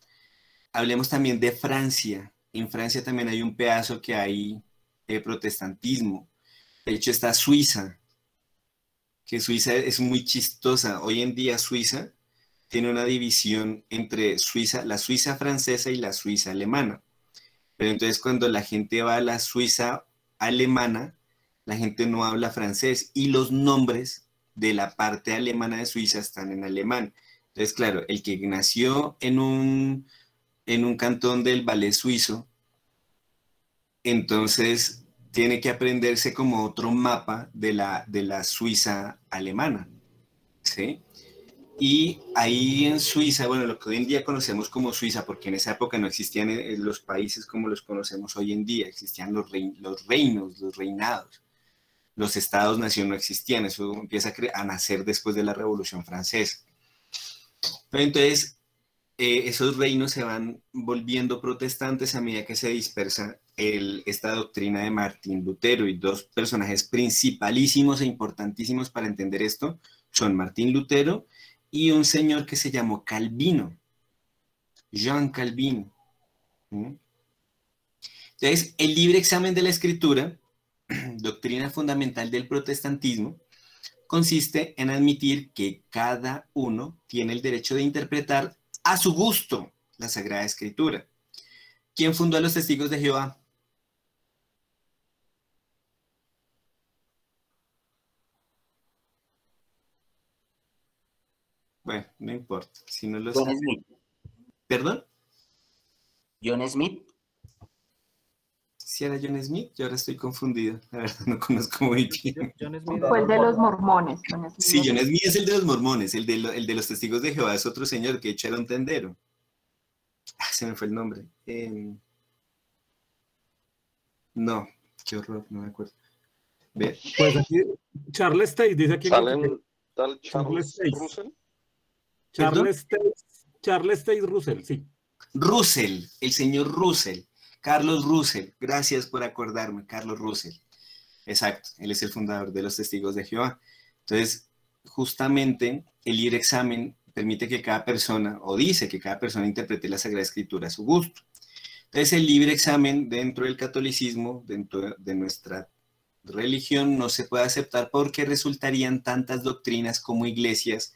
[SPEAKER 1] hablemos también de Francia. En Francia también hay un pedazo que hay protestantismo. De hecho, está Suiza, que Suiza es muy chistosa. Hoy en día Suiza tiene una división entre Suiza, la Suiza francesa y la Suiza alemana. Pero entonces cuando la gente va a la Suiza alemana, la gente no habla francés y los nombres de la parte alemana de Suiza están en alemán. Entonces, claro, el que nació en un cantón del Valais suizo, entonces tiene que aprenderse como otro mapa de la Suiza alemana, ¿sí? Y ahí en Suiza, bueno, lo que hoy en día conocemos como Suiza, porque en esa época no existían los países como los conocemos hoy en día, existían los reinos, los reinados. Los estados-nación no existían, eso empieza a nacer después de la Revolución Francesa. Pero entonces, esos reinos se van volviendo protestantes a medida que se dispersa esta doctrina de Martín Lutero, y dos personajes principalísimos e importantísimos para entender esto son Martín Lutero y un señor que se llamó Calvino, Jean Calvin. Entonces, el libre examen de la escritura, doctrina fundamental del protestantismo, consiste en admitir que cada uno tiene el derecho de interpretar a su gusto la Sagrada Escritura. ¿Quién fundó a los Testigos de Jehová? Bueno, no importa. Si no lo
[SPEAKER 18] John Smith.
[SPEAKER 1] ¿Perdón?
[SPEAKER 18] John Smith.
[SPEAKER 1] ¿Sí era John Smith? Yo ahora estoy confundido. La verdad no conozco muy bien.
[SPEAKER 16] Fue el de los mormones.
[SPEAKER 1] Sí, John Smith es el de los mormones. El de los Testigos de Jehová es otro señor que de hecho era un tendero. Se me fue el nombre. No, qué horror, no me acuerdo. ¿Ve?
[SPEAKER 5] Pues aquí, Charles Tate dice aquí.
[SPEAKER 8] ¿Salen tal
[SPEAKER 5] Charles
[SPEAKER 8] Charles
[SPEAKER 5] Tate.
[SPEAKER 8] Russell?
[SPEAKER 5] Charles Tate Russell, sí.
[SPEAKER 1] Russell, el señor Russell, Carlos Russell, gracias por acordarme, Carlos Russell. Exacto, él es el fundador de los Testigos de Jehová. Entonces, justamente el libre examen permite que cada persona, o dice que cada persona interprete la Sagrada Escritura a su gusto. Entonces, el libre examen dentro del catolicismo, dentro de nuestra religión, no se puede aceptar porque resultarían tantas doctrinas como iglesias,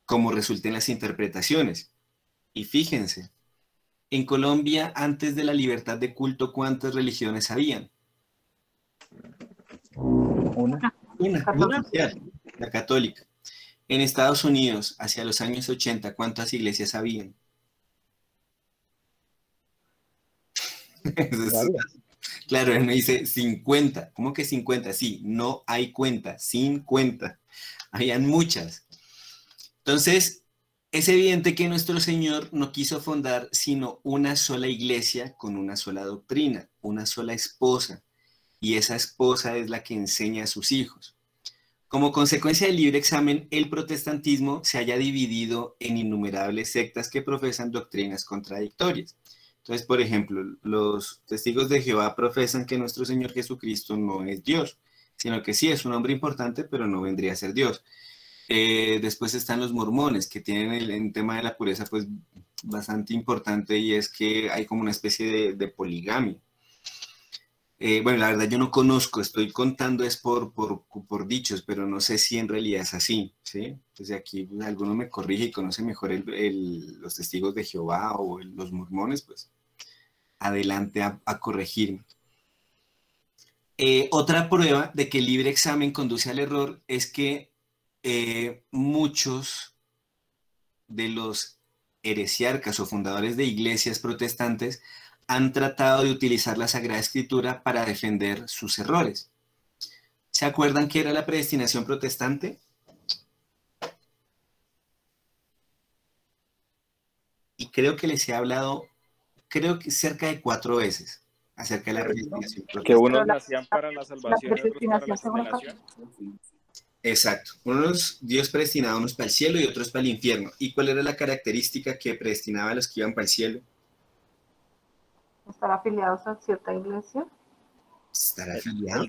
[SPEAKER 1] como resulten las interpretaciones. Y fíjense, en Colombia, antes de la libertad de culto, ¿cuántas religiones habían? Una, la católica. En Estados Unidos, hacia los años 80, ¿cuántas iglesias habían? Claro, él me dice 50. ¿Cómo que 50? Sí, no hay cuenta, 50. Habían muchas. Entonces, es evidente que nuestro Señor no quiso fundar sino una sola iglesia con una sola doctrina, una sola esposa, y esa esposa es la que enseña a sus hijos. Como consecuencia del libre examen, el protestantismo se haya dividido en innumerables sectas que profesan doctrinas contradictorias. Entonces, por ejemplo, los testigos de Jehová profesan que nuestro Señor Jesucristo no es Dios, sino que sí es un hombre importante, pero no vendría a ser Dios. Después están los mormones, que tienen el tema de la pureza pues bastante importante, y es que hay como una especie de poligamia. Bueno, la verdad yo no conozco, estoy contando es por dichos, pero no sé si en realidad es así, ¿sí? Entonces aquí pues, alguno me corrige y conoce mejor los testigos de Jehová o los mormones, pues adelante a corregirme. Otra prueba de que el libre examen conduce al error es que muchos de los heresiarcas o fundadores de iglesias protestantes han tratado de utilizar la Sagrada Escritura para defender sus errores. ¿Se acuerdan qué era la predestinación protestante? Y creo que les he hablado, creo que cerca de 4 veces acerca de la predestinación protestante.
[SPEAKER 17] Que unos nacían para la salvación y otros para la condenación.
[SPEAKER 1] Exacto. Unos Dios predestinaba a unos para el cielo y otros para el infierno. ¿Y cuál era la característica que predestinaba a los que iban para el cielo?
[SPEAKER 16] ¿Estar afiliados a cierta iglesia?
[SPEAKER 1] ¿Estar afiliado?
[SPEAKER 17] El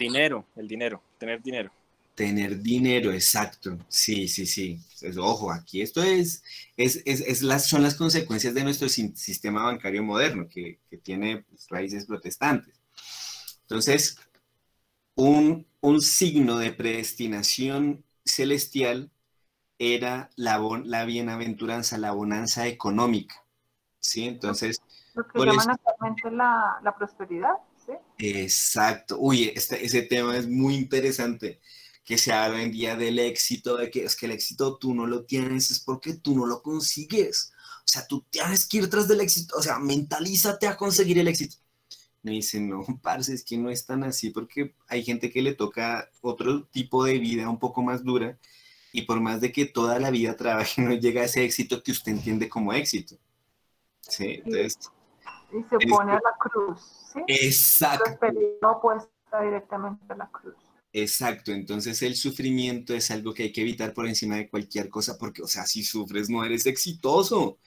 [SPEAKER 17] dinero, tener dinero.
[SPEAKER 1] Tener dinero, exacto. Sí. Entonces, ojo, aquí esto son las consecuencias de nuestro sistema bancario moderno, que tiene pues, raíces protestantes. Entonces, un signo de predestinación celestial era la bienaventuranza, la bonanza económica. ¿Sí? Entonces,
[SPEAKER 16] lo que llaman actualmente la prosperidad, ¿sí?
[SPEAKER 1] Exacto. Uy, ese tema es muy interesante, que se habla hoy en día del éxito, de que es que el éxito tú no lo tienes, es porque tú no lo consigues. O sea, tú tienes que ir tras del éxito, o sea, mentalízate a conseguir el éxito. Me dicen, no, parce, es que no es tan así, porque hay gente que le toca otro tipo de vida un poco más dura, y por más de que toda la vida trabaje, no llega a ese éxito que usted entiende como éxito. Sí, entonces...
[SPEAKER 16] Y se opone a la cruz, ¿sí?
[SPEAKER 1] Exacto.
[SPEAKER 16] La prosperidad opuesta directamente a la cruz.
[SPEAKER 1] Exacto, entonces el sufrimiento es algo que hay que evitar por encima de cualquier cosa, porque, o sea, si sufres no eres exitoso.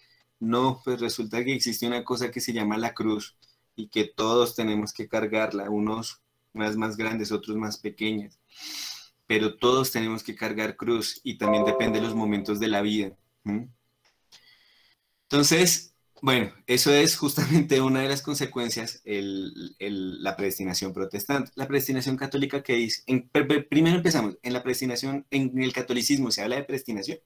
[SPEAKER 1] No, pues resulta que existe una cosa que se llama la cruz y que todos tenemos que cargarla, unos más grandes, otros más pequeñas, pero todos tenemos que cargar cruz y también depende de los momentos de la vida. Entonces, bueno, eso es justamente una de las consecuencias, la predestinación protestante. La predestinación católica, ¿qué dice? Primero empezamos, en la predestinación, en el catolicismo, ¿se habla de predestinación?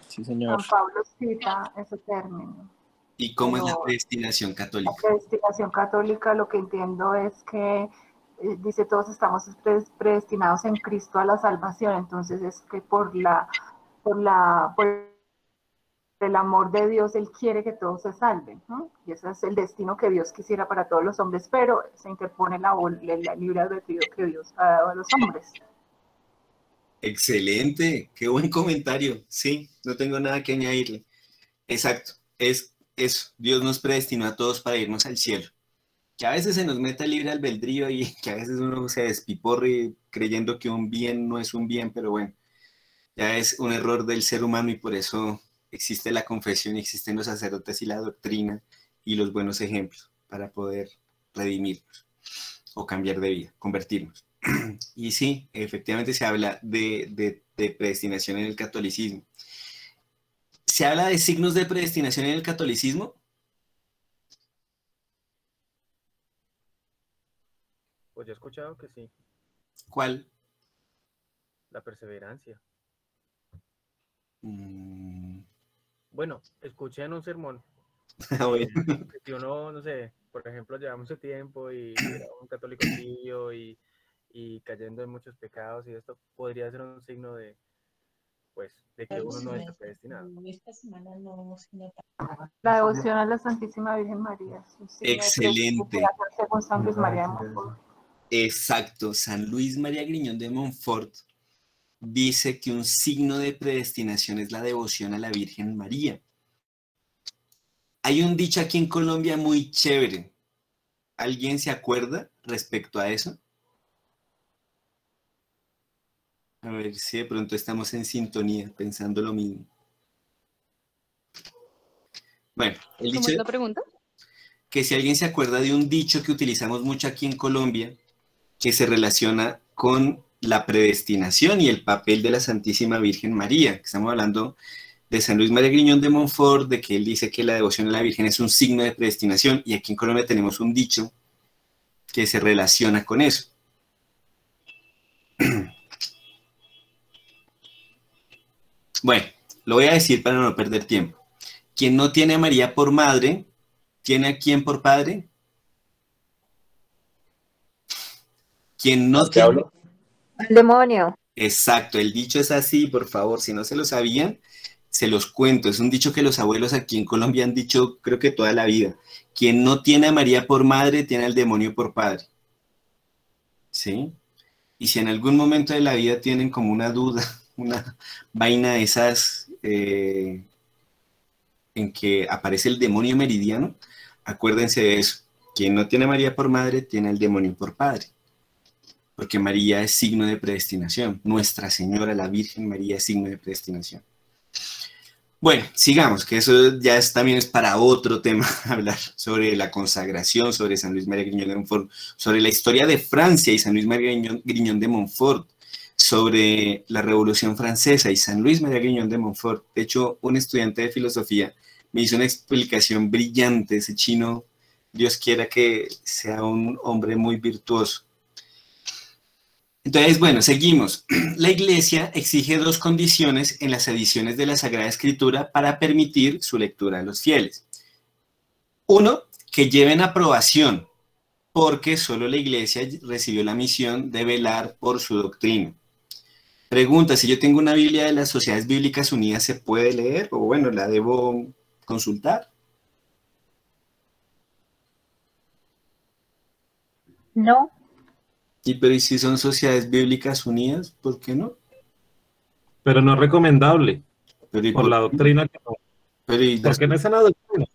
[SPEAKER 17] Sí, señor.
[SPEAKER 16] San Pablo cita ese término.
[SPEAKER 1] ¿Y cómo es la predestinación católica?
[SPEAKER 16] La predestinación católica, lo que entiendo es que dice todos estamos predestinados en Cristo a la salvación, entonces es que por el amor de Dios, Él quiere que todos se salven, ¿no? Y ese es el destino que Dios quisiera para todos los hombres, pero se interpone la libre albedrío que Dios ha dado a los hombres.
[SPEAKER 1] Excelente, qué buen comentario. Sí, no tengo nada que añadirle. Exacto, es eso, Dios nos predestinó a todos para irnos al cielo. Que a veces se nos meta libre albedrío y que a veces uno se despiporre creyendo que un bien no es un bien, pero bueno, ya es un error del ser humano y por eso existe la confesión, existen los sacerdotes y la doctrina y los buenos ejemplos para poder redimirnos o cambiar de vida, convertirnos. Y sí, efectivamente se habla de predestinación en el catolicismo. ¿Se habla de signos de predestinación en el catolicismo?
[SPEAKER 14] Pues yo he escuchado que sí.
[SPEAKER 1] ¿Cuál?
[SPEAKER 14] La perseverancia.
[SPEAKER 1] Mm.
[SPEAKER 14] Bueno, escuché en un sermón
[SPEAKER 1] Bueno.
[SPEAKER 14] que si uno, no sé, por ejemplo, lleva mucho tiempo y era un católico tibio y cayendo en muchos pecados y esto podría ser un signo de, pues, de que uno no está predestinado.
[SPEAKER 7] Esta semana no, sino
[SPEAKER 16] La devoción a la Santísima Virgen María.
[SPEAKER 1] Excelente.
[SPEAKER 16] Según San Luis María de Montfort.
[SPEAKER 1] Exacto. San Luis María Griñón de Montfort dice que un signo de predestinación es la devoción a la Virgen María. Hay un dicho aquí en Colombia muy chévere. ¿Alguien se acuerda respecto a eso? A ver si de pronto estamos en sintonía, pensando lo mismo. Bueno, el dicho...
[SPEAKER 19] ¿Cómo es la pregunta?
[SPEAKER 1] Que si alguien se acuerda de un dicho que utilizamos mucho aquí en Colombia, que se relaciona con la predestinación y el papel de la Santísima Virgen María. Estamos hablando de San Luis María Griñón de Montfort, de que él dice que la devoción a la Virgen es un signo de predestinación, y aquí en Colombia tenemos un dicho que se relaciona con eso. Bueno, lo voy a decir para no perder tiempo. Quien no tiene a María por madre, ¿tiene a quién por padre? Quien no tiene...
[SPEAKER 20] Al demonio.
[SPEAKER 1] Exacto, el dicho es así, por favor, si no se lo sabían, se los cuento. Es un dicho que los abuelos aquí en Colombia han dicho, creo que toda la vida. Quien no tiene a María por madre, tiene al demonio por padre. ¿Sí? Y si en algún momento de la vida tienen como una duda, una vaina de esas en que aparece el demonio meridiano, acuérdense de eso. Quien no tiene a María por madre, tiene al demonio por padre. Porque María es signo de predestinación. Nuestra Señora, la Virgen María, es signo de predestinación. Bueno, sigamos, que eso ya también es para otro tema, hablar sobre la consagración, sobre San Luis María Griñón de Montfort, sobre la historia de Francia y San Luis María Griñón de Montfort, sobre la Revolución Francesa y San Luis María Griñón de Montfort. De hecho, un estudiante de filosofía me hizo una explicación brillante. Ese chino, Dios quiera que sea un hombre muy virtuoso. Entonces, bueno, seguimos. La Iglesia exige dos condiciones en las ediciones de la Sagrada Escritura para permitir su lectura a los fieles. Uno, que lleven aprobación, porque solo la Iglesia recibió la misión de velar por su doctrina. Pregunta, si yo tengo una Biblia de las Sociedades Bíblicas Unidas, ¿se puede leer? O bueno, ¿la debo consultar?
[SPEAKER 20] No.
[SPEAKER 1] Pero ¿y si son Sociedades Bíblicas Unidas? ¿Por qué no?
[SPEAKER 5] Pero no es recomendable.
[SPEAKER 1] Pero
[SPEAKER 5] por la doctrina que no. Porque no es sana doctrina.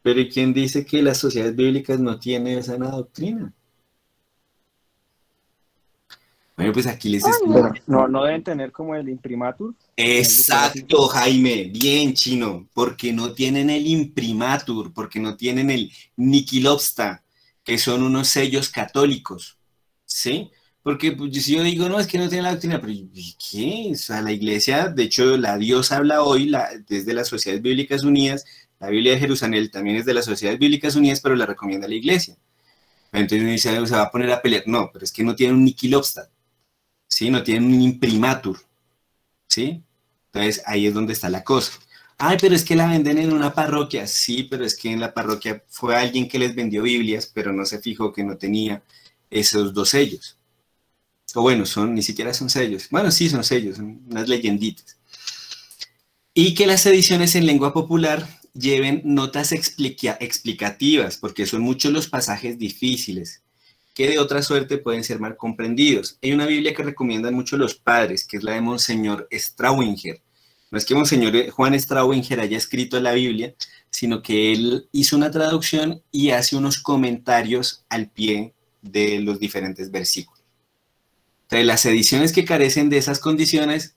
[SPEAKER 1] Pero ¿y quién dice que las sociedades bíblicas no tienen sana doctrina? Bueno, pues aquí les explico.
[SPEAKER 17] No deben tener como el imprimatur.
[SPEAKER 1] Exacto, Jaime, bien chino, porque no tienen el imprimatur, porque no tienen el niquilobsta, que son unos sellos católicos, ¿sí? Porque pues, si yo digo, no, es que no tiene la doctrina, pero ¿qué? O sea, la Iglesia, de hecho, la Dios habla hoy desde las Sociedades Bíblicas Unidas, la Biblia de Jerusalén también es de las Sociedades Bíblicas Unidas, pero la recomienda la Iglesia. Entonces uno dice, se va a poner a pelear. No, pero es que no tienen un niquilobsta, ¿sí? No tienen un imprimatur, ¿sí? Entonces ahí es donde está la cosa. Ay, pero es que la venden en una parroquia. Sí, pero es que en la parroquia fue alguien que les vendió Biblias, pero no se fijó que no tenía esos dos sellos. O bueno, ni siquiera son sellos. Bueno, sí son sellos, son unas leyenditas. Y que las ediciones en lengua popular lleven notas explicativas, porque son muchos los pasajes difíciles, que de otra suerte pueden ser mal comprendidos. Hay una Biblia que recomiendan mucho los padres, que es la de Monseñor Strauinger, No es que Monseñor Juan Straubinger haya escrito la Biblia, sino que él hizo una traducción y hace unos comentarios al pie de los diferentes versículos. Entonces, las ediciones que carecen de esas condiciones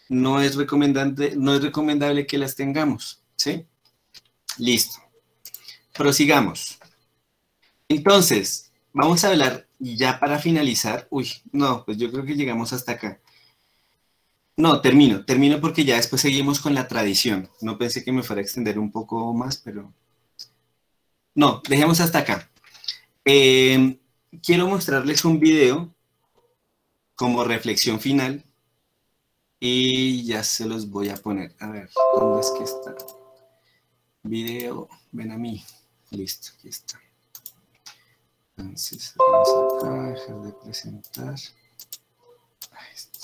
[SPEAKER 1] no es recomendable que las tengamos, ¿sí? Listo. Prosigamos. Entonces, vamos a hablar ya para finalizar. Uy, no, pues yo creo que llegamos hasta acá. No, termino porque ya después seguimos con la tradición. No pensé que me fuera a extender un poco más, pero... No, dejemos hasta acá. Quiero mostrarles un video como reflexión final y ya se los voy a poner. A ver, ¿dónde es que está? Video, ven a mí. Listo, aquí está. Entonces, vamos acá, dejar de presentar. Ahí está.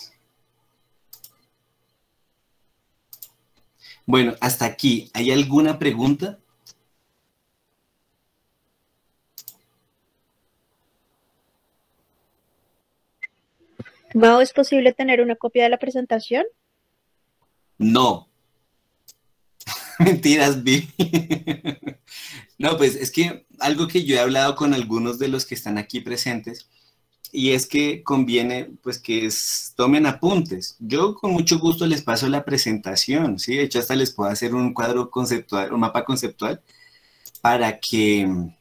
[SPEAKER 1] Bueno, hasta aquí, ¿hay alguna pregunta?
[SPEAKER 20] Mao, ¿es posible tener una copia de la presentación?
[SPEAKER 1] No. Mentiras, Vi. No, pues es que algo que yo he hablado con algunos de los que están aquí presentes, y es que conviene pues que tomen apuntes. Yo con mucho gusto les paso la presentación, ¿sí? De hecho, hasta les puedo hacer un cuadro conceptual, un mapa conceptual, para que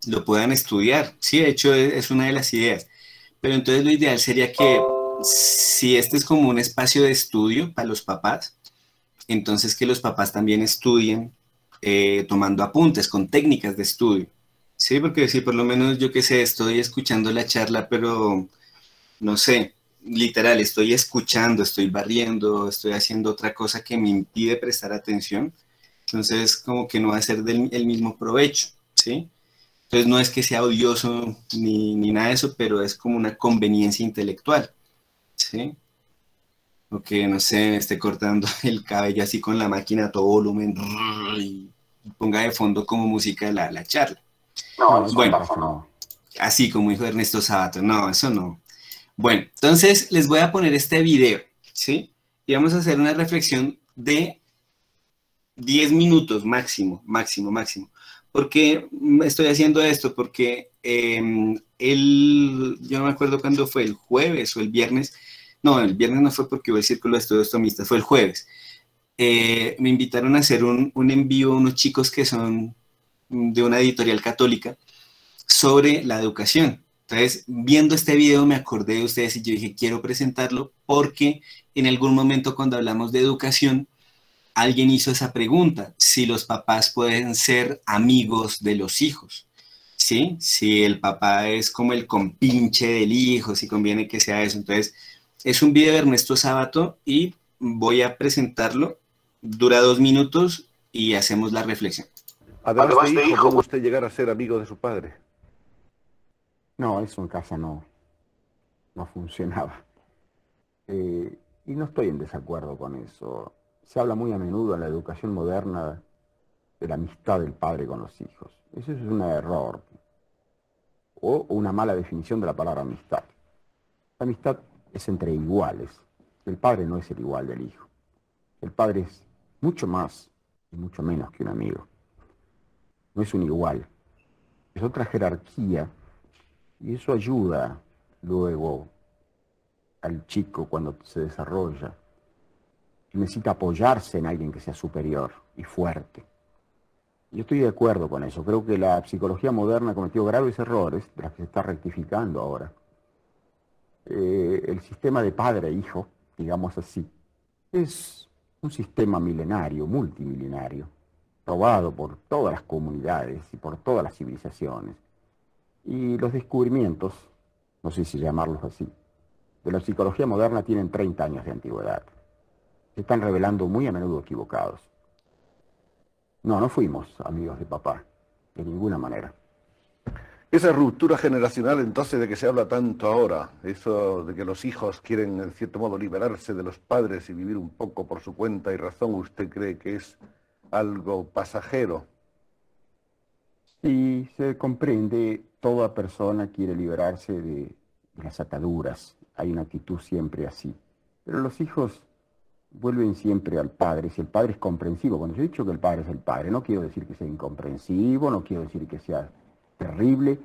[SPEAKER 1] lo puedan estudiar. Sí, de hecho, es una de las ideas. Pero entonces lo ideal sería que, si este es como un espacio de estudio para los papás, entonces que los papás también estudien tomando apuntes con técnicas de estudio. Sí, porque si por lo menos yo qué sé, estoy escuchando la charla, pero no sé, literal, estoy escuchando, estoy barriendo, estoy haciendo otra cosa que me impide prestar atención, entonces como que no va a ser el mismo provecho, ¿sí? Entonces no es que sea odioso ni nada de eso, pero es como una conveniencia intelectual, ¿sí? O que, no sé, me esté cortando el cabello así con la máquina a todo volumen y ponga de fondo como música la charla.
[SPEAKER 3] No,
[SPEAKER 1] bueno,
[SPEAKER 3] no.
[SPEAKER 1] Así como dijo Ernesto Sabato, no, eso no. Bueno, entonces les voy a poner este video, ¿sí? Y vamos a hacer una reflexión de 10 minutos máximo. ¿Por qué estoy haciendo esto? Porque yo no me acuerdo cuándo fue, el jueves o el viernes. No, el viernes no fue porque hubo el Círculo de Estudios Tomistas, fue el jueves. Me invitaron a hacer un en vivo unos chicos que son de una editorial católica sobre la educación. Entonces, viendo este video me acordé de ustedes y yo dije, quiero presentarlo porque en algún momento cuando hablamos de educación, alguien hizo esa pregunta, si los papás pueden ser amigos de los hijos, ¿sí? Si el papá es como el compinche del hijo, si conviene que sea eso. Entonces, es un video de Ernesto Sabato y voy a presentarlo, dura 2 minutos y hacemos la reflexión.
[SPEAKER 3] Además de hijo, ¿cómo usted llegar a ser amigo de su padre?
[SPEAKER 19] No, eso en casa no funcionaba. Y no estoy en desacuerdo con eso. Se habla muy a menudo en la educación moderna de la amistad del padre con los hijos. Eso es un error o una mala definición de la palabra amistad. La amistad es entre iguales. El padre no es el igual del hijo. El padre es mucho más y mucho menos que un amigo. No es un igual. Es otra jerarquía y eso ayuda luego al chico cuando se desarrolla. Necesita apoyarse en alguien que sea superior y fuerte. Yo estoy de acuerdo con eso. Creo que la psicología moderna ha cometido graves errores, de los que se está rectificando ahora. El sistema de padre e hijo, digamos así, es un sistema milenario, multimilenario, probado por todas las comunidades y por todas las civilizaciones. Y los descubrimientos, no sé si llamarlos así, de la psicología moderna tienen 30 años de antigüedad. Se están revelando muy a menudo equivocados. No fuimos amigos de papá, de ninguna manera.
[SPEAKER 3] Esa ruptura generacional entonces de que se habla tanto ahora, eso de que los hijos quieren en cierto modo liberarse de los padres y vivir un poco por su cuenta y razón, ¿usted cree que es algo pasajero?
[SPEAKER 19] Si se comprende, toda persona quiere liberarse de las ataduras. Hay una actitud siempre así. Pero los hijos vuelven siempre al padre, si el padre es comprensivo. Cuando yo he dicho que el padre es el padre, no quiero decir que sea incomprensivo, no quiero decir que sea terrible.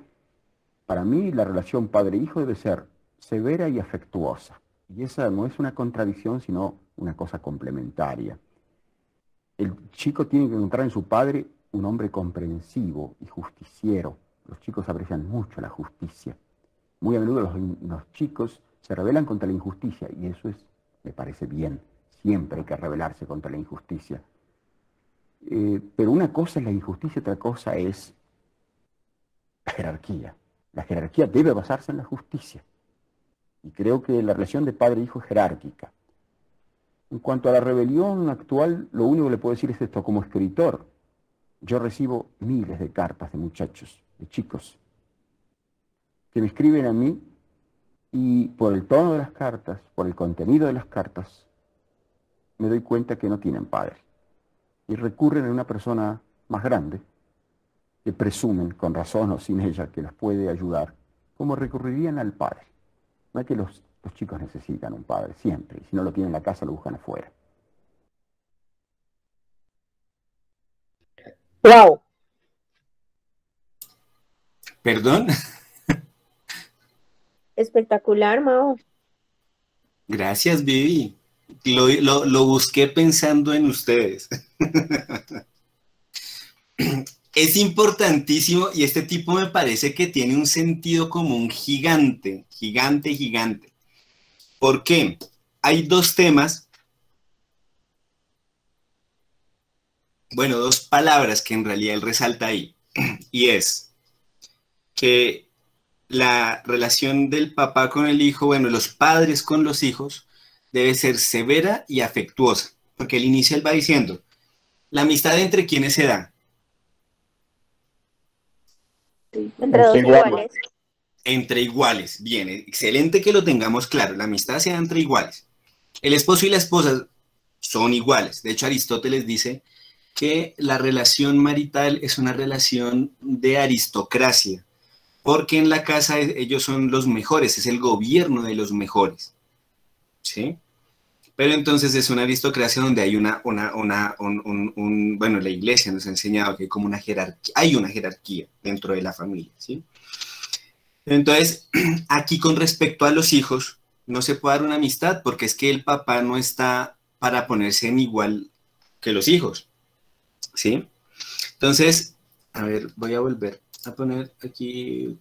[SPEAKER 19] Para mí la relación padre-hijo debe ser severa y afectuosa. Y esa no es una contradicción, sino una cosa complementaria. El chico tiene que encontrar en su padre un hombre comprensivo y justiciero. Los chicos aprecian mucho la justicia. Muy a menudo los chicos se rebelan contra la injusticia y eso me parece bien. Siempre hay que rebelarse contra la injusticia. Pero una cosa es la injusticia, otra cosa es la jerarquía. La jerarquía debe basarse en la justicia. Y creo que la relación de padre-hijo es jerárquica. En cuanto a la rebelión actual, lo único que le puedo decir es esto. Como escritor, yo recibo miles de cartas de muchachos, de chicos, que me escriben a mí y por el tono de las cartas, por el contenido de las cartas, me doy cuenta que no tienen padre. Y recurren a una persona más grande, que presumen, con razón o sin ella, que los puede ayudar, como recurrirían al padre. No es que los chicos necesitan un padre, siempre. Y si no lo tienen en la casa, lo buscan afuera.
[SPEAKER 20] ¡Wow!
[SPEAKER 1] ¿Perdón?
[SPEAKER 20] Espectacular, Mao.
[SPEAKER 1] Gracias, Vivi. Lo busqué pensando en ustedes. Es importantísimo y este tipo me parece que tiene un sentido común gigante, gigante, gigante. ¿Por qué? Hay dos temas, bueno, dos palabras que en realidad él resalta ahí, y es que la relación del papá con el hijo, bueno, los padres con los hijos, debe ser severa y afectuosa, porque al inicio él va diciendo, la amistad entre quienes se da.
[SPEAKER 20] Entre dos iguales.
[SPEAKER 1] Entre iguales, bien, excelente que lo tengamos claro, la amistad se da entre iguales. El esposo y la esposa son iguales, de hecho Aristóteles dice que la relación marital es una relación de aristocracia, porque en la casa ellos son los mejores, es el gobierno de los mejores, ¿sí? Pero entonces es una aristocracia donde hay bueno, la iglesia nos ha enseñado que hay como una jerarquía, hay una jerarquía dentro de la familia, ¿sí? Entonces, aquí con respecto a los hijos, no se puede dar una amistad porque es que el papá no está para ponerse en igual que los hijos, ¿sí? Entonces, a ver, voy a volver a poner aquí...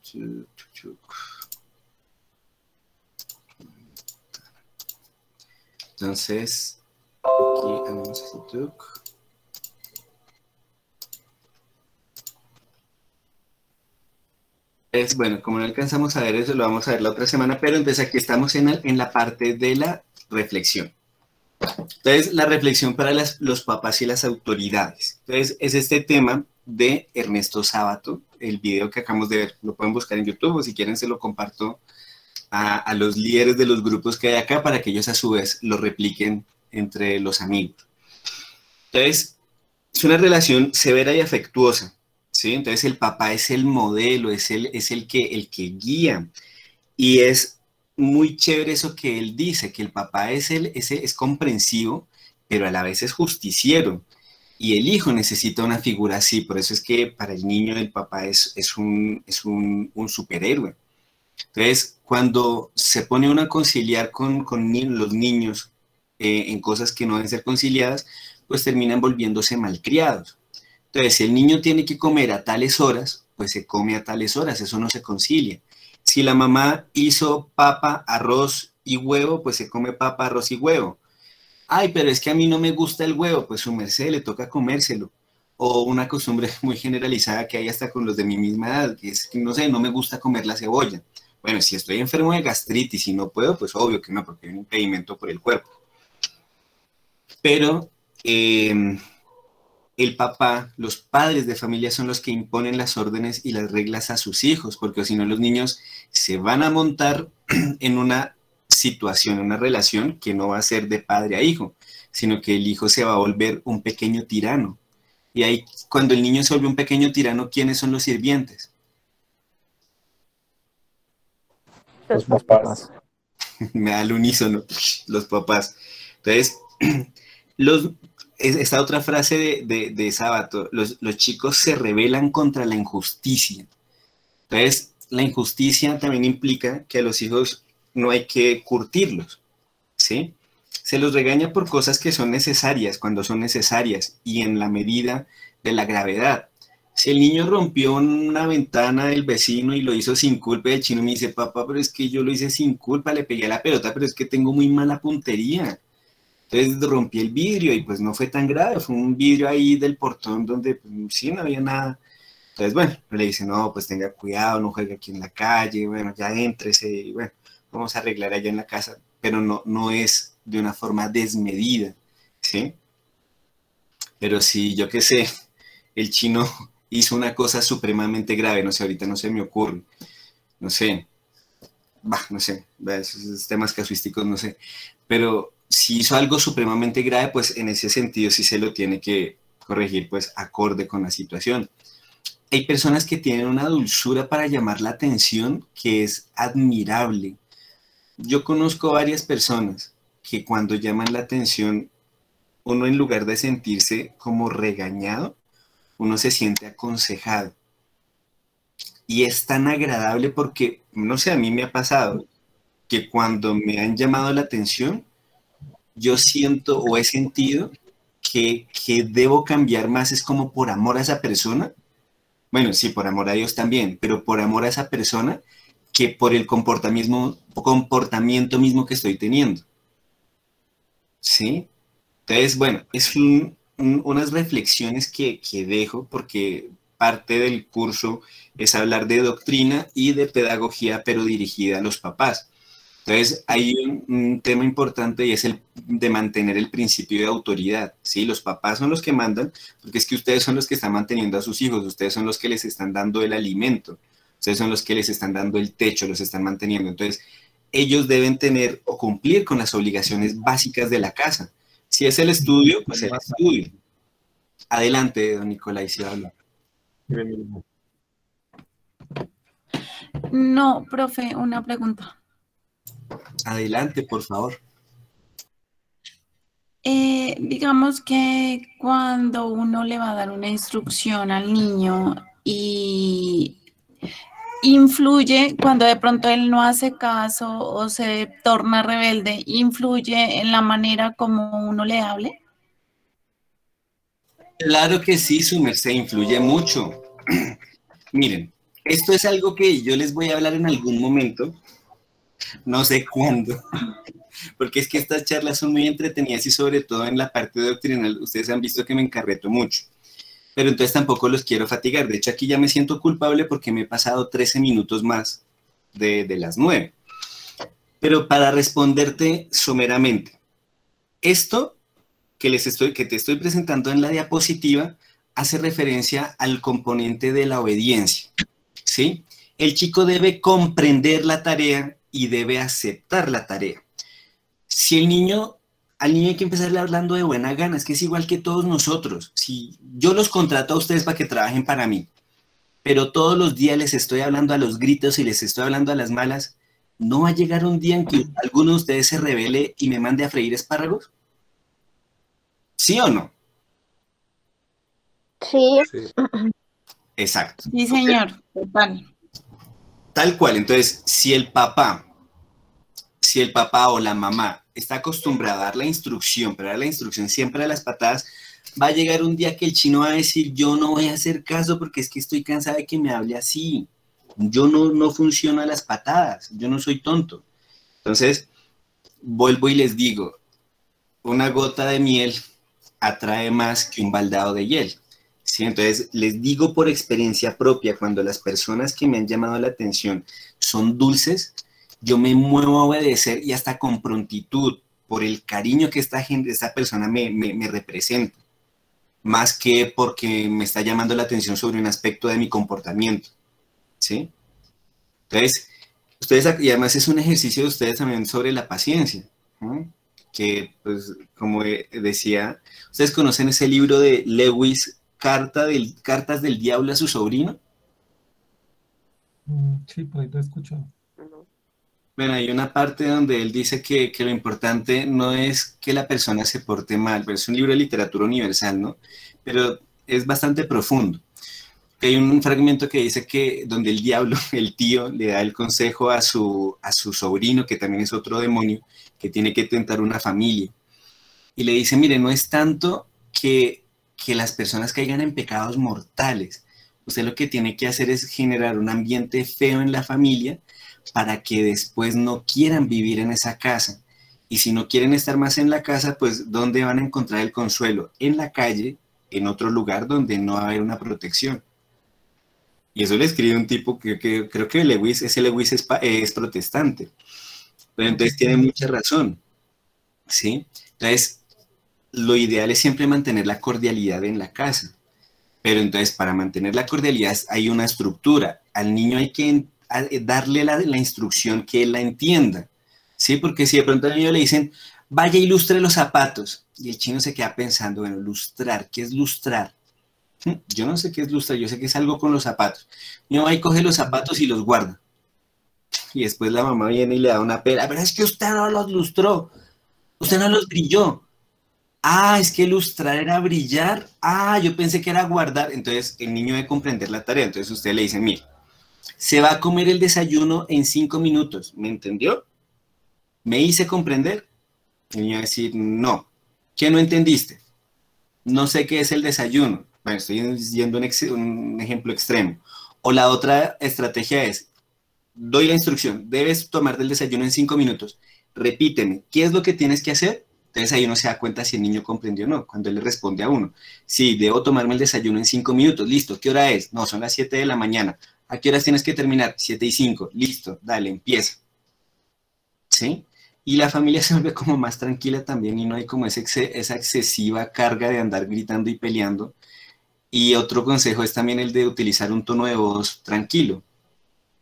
[SPEAKER 1] Entonces, aquí hagamos ese truco. Bueno, como no alcanzamos a ver eso, lo vamos a ver la otra semana, pero entonces aquí estamos en la parte de la reflexión. Entonces, la reflexión para los papás y las autoridades. Entonces, es este tema de Ernesto Sábato, el video que acabamos de ver, lo pueden buscar en YouTube o si quieren se lo comparto a los líderes de los grupos que hay acá para que ellos a su vez lo repliquen entre los amigos. Entonces, es una relación severa y afectuosa, ¿sí? Entonces el papá es el modelo, es el que guía y es muy chévere eso que él dice, que el papá es comprensivo, pero a la vez es justiciero y el hijo necesita una figura así, por eso es que para el niño el papá es un superhéroe. Entonces, cuando se pone uno a conciliar con los niños en cosas que no deben ser conciliadas, pues terminan volviéndose malcriados. Entonces, si el niño tiene que comer a tales horas, pues se come a tales horas, eso no se concilia. Si la mamá hizo papa, arroz y huevo, pues se come papa, arroz y huevo. Ay, pero es que a mí no me gusta el huevo, pues su merced le toca comérselo. O una costumbre muy generalizada que hay hasta con los de mi misma edad, que es que no sé, no me gusta comer la cebolla. Bueno, si estoy enfermo de gastritis y no puedo, pues obvio que no, porque hay un impedimento por el cuerpo. Pero el papá, los padres de familia son los que imponen las órdenes y las reglas a sus hijos, porque si no los niños se van a montar en una situación, una relación que no va a ser de padre a hijo, sino que el hijo se va a volver un pequeño tirano. Y ahí, cuando el niño se vuelve un pequeño tirano, ¿quiénes son los sirvientes?
[SPEAKER 2] Los papás.
[SPEAKER 1] Me da el unísono, los papás. Entonces, Esta otra frase de Sábato, los chicos se rebelan contra la injusticia. Entonces, la injusticia también implica que a los hijos no hay que curtirlos, ¿sí? Se los regaña por cosas que son necesarias, cuando son necesarias, y en la medida de la gravedad. Si el niño rompió una ventana del vecino y lo hizo sin culpa, el chino me dice, papá, pero es que yo lo hice sin culpa, le pegué a la pelota, pero es que tengo muy mala puntería. Entonces rompí el vidrio y pues no fue tan grave, fue un vidrio ahí del portón donde pues, sí, no había nada. Entonces, bueno, le dice, no, pues tenga cuidado, no juegue aquí en la calle, bueno, ya éntrese, y bueno, vamos a arreglar allá en la casa, pero no es de una forma desmedida, ¿sí? Pero si, yo qué sé, el chino hizo una cosa supremamente grave, no sé, ahorita no se me ocurre, no sé, no sé, esos temas casuísticos, no sé, pero si hizo algo supremamente grave, pues en ese sentido sí se lo tiene que corregir, pues acorde con la situación. Hay personas que tienen una dulzura para llamar la atención que es admirable. Yo conozco varias personas que cuando llaman la atención, uno en lugar de sentirse como regañado, uno se siente aconsejado. Y es tan agradable porque, no sé, a mí me ha pasado que cuando me han llamado la atención, yo siento o he sentido que debo cambiar más, es como por amor a esa persona. Bueno, sí, por amor a Dios también, pero por amor a esa persona que por el comportamiento mismo que estoy teniendo. ¿Sí? Entonces, bueno, es unas reflexiones que dejo porque parte del curso es hablar de doctrina y de pedagogía, pero dirigida a los papás. Entonces, hay un tema importante y es el de mantener el principio de autoridad, ¿sí? Los papás son los que mandan, porque es que ustedes son los que están manteniendo a sus hijos, ustedes son los que les están dando el alimento, ustedes son los que les están dando el techo, los están manteniendo. Entonces, ellos deben tener o cumplir con las obligaciones básicas de la casa. Si es el estudio, pues el estudio. Adelante, don Nicolás, si habla.
[SPEAKER 21] No, profe, una pregunta.
[SPEAKER 1] Adelante, por favor.
[SPEAKER 21] Digamos que cuando uno le va a dar una instrucción al niño y influye, cuando de pronto él no hace caso o se torna rebelde, influye en la manera como uno le hable.
[SPEAKER 1] Claro que sí, su merced, influye mucho. Miren, esto es algo que yo les voy a hablar en algún momento, no sé cuándo, porque es que estas charlas son muy entretenidas y sobre todo en la parte doctrinal, ustedes han visto que me encarreto mucho, pero entonces tampoco los quiero fatigar. De hecho, aquí ya me siento culpable porque me he pasado 13 minutos más de las 9. Pero para responderte someramente, esto que te estoy presentando en la diapositiva hace referencia al componente de la obediencia, ¿sí? El chico debe comprender la tarea y debe aceptar la tarea. Si al niño hay que empezarle hablando de buena gana, es que es igual que todos nosotros. Si yo los contrato a ustedes para que trabajen para mí, pero todos los días les estoy hablando a los gritos y les estoy hablando a las malas, ¿no va a llegar un día en que alguno de ustedes se rebele y me mande a freír espárragos? ¿Sí o no?
[SPEAKER 20] Sí.
[SPEAKER 1] Exacto.
[SPEAKER 21] Sí, señor. Total.
[SPEAKER 1] Tal cual. Entonces, si el papá o la mamá está acostumbrado a dar la instrucción, pero dar la instrucción siempre a las patadas, va a llegar un día que el chino va a decir, yo no voy a hacer caso porque es que estoy cansada de que me hable así. Yo no funciono a las patadas, yo no soy tonto. Entonces, vuelvo y les digo, una gota de miel atrae más que un baldado de hiel. ¿Sí? Entonces, les digo por experiencia propia, cuando las personas que me han llamado la atención son dulces, yo me muevo a obedecer y hasta con prontitud, por el cariño que esta persona me representa, más que porque me está llamando la atención sobre un aspecto de mi comportamiento. ¿Sí? Entonces, y además es un ejercicio de ustedes también sobre la paciencia, ¿no? Que, pues, como decía, ¿ustedes conocen ese libro de Lewis, Cartas del Diablo a su sobrino?
[SPEAKER 5] Sí, por ahí lo he escuchado.
[SPEAKER 1] Bueno, hay una parte donde él dice que lo importante no es que la persona se porte mal, pero es un libro de literatura universal, ¿no? Pero es bastante profundo. Hay un fragmento que dice que donde el diablo, el tío, le da el consejo a su sobrino, que también es otro demonio, que tiene que tentar una familia. Y le dice, mire, no es tanto que las personas caigan en pecados mortales. Usted lo que tiene que hacer es generar un ambiente feo en la familia para que después no quieran vivir en esa casa. Y si no quieren estar más en la casa, pues ¿dónde van a encontrar el consuelo? En la calle, en otro lugar donde no va a haber una protección. Y eso le escribe un tipo que creo que Lewis es protestante. Pero entonces tiene mucha razón, ¿sí? Entonces, lo ideal es siempre mantener la cordialidad en la casa. Pero entonces, para mantener la cordialidad hay una estructura. Al niño hay que darle la instrucción que él la entienda, ¿sí? Porque si de pronto al niño le dicen, vaya, ilustre los zapatos, y el chino se queda pensando, bueno, lustrar, ¿qué es lustrar? Yo no sé qué es lustrar, yo sé que es algo con los zapatos. Mi mamá ahí coge los zapatos y los guarda. Y después la mamá viene y le da una pela, pero es que usted no los lustró, usted no los brilló. Ah, es que lustrar era brillar. Ah, yo pensé que era guardar. Entonces el niño debe comprender la tarea. Entonces usted le dice, mire, se va a comer el desayuno en 5 minutos. ¿Me entendió? ¿Me hice comprender? El niño va a decir, no. ¿Qué no entendiste? No sé qué es el desayuno. Bueno, estoy diciendo un ejemplo extremo. O la otra estrategia es, doy la instrucción, debes tomar del desayuno en 5 minutos. Repíteme, ¿qué es lo que tienes que hacer? Entonces ahí uno se da cuenta si el niño comprendió o no, cuando él le responde a uno. Sí, debo tomarme el desayuno en 5 minutos. Listo, ¿qué hora es? No, son las 7 de la mañana. ¿A qué horas tienes que terminar? 7:05. Listo, dale, empieza. ¿Sí? Y la familia se vuelve como más tranquila también y no hay como esa excesiva carga de andar gritando y peleando. Y otro consejo es también el de utilizar un tono de voz tranquilo,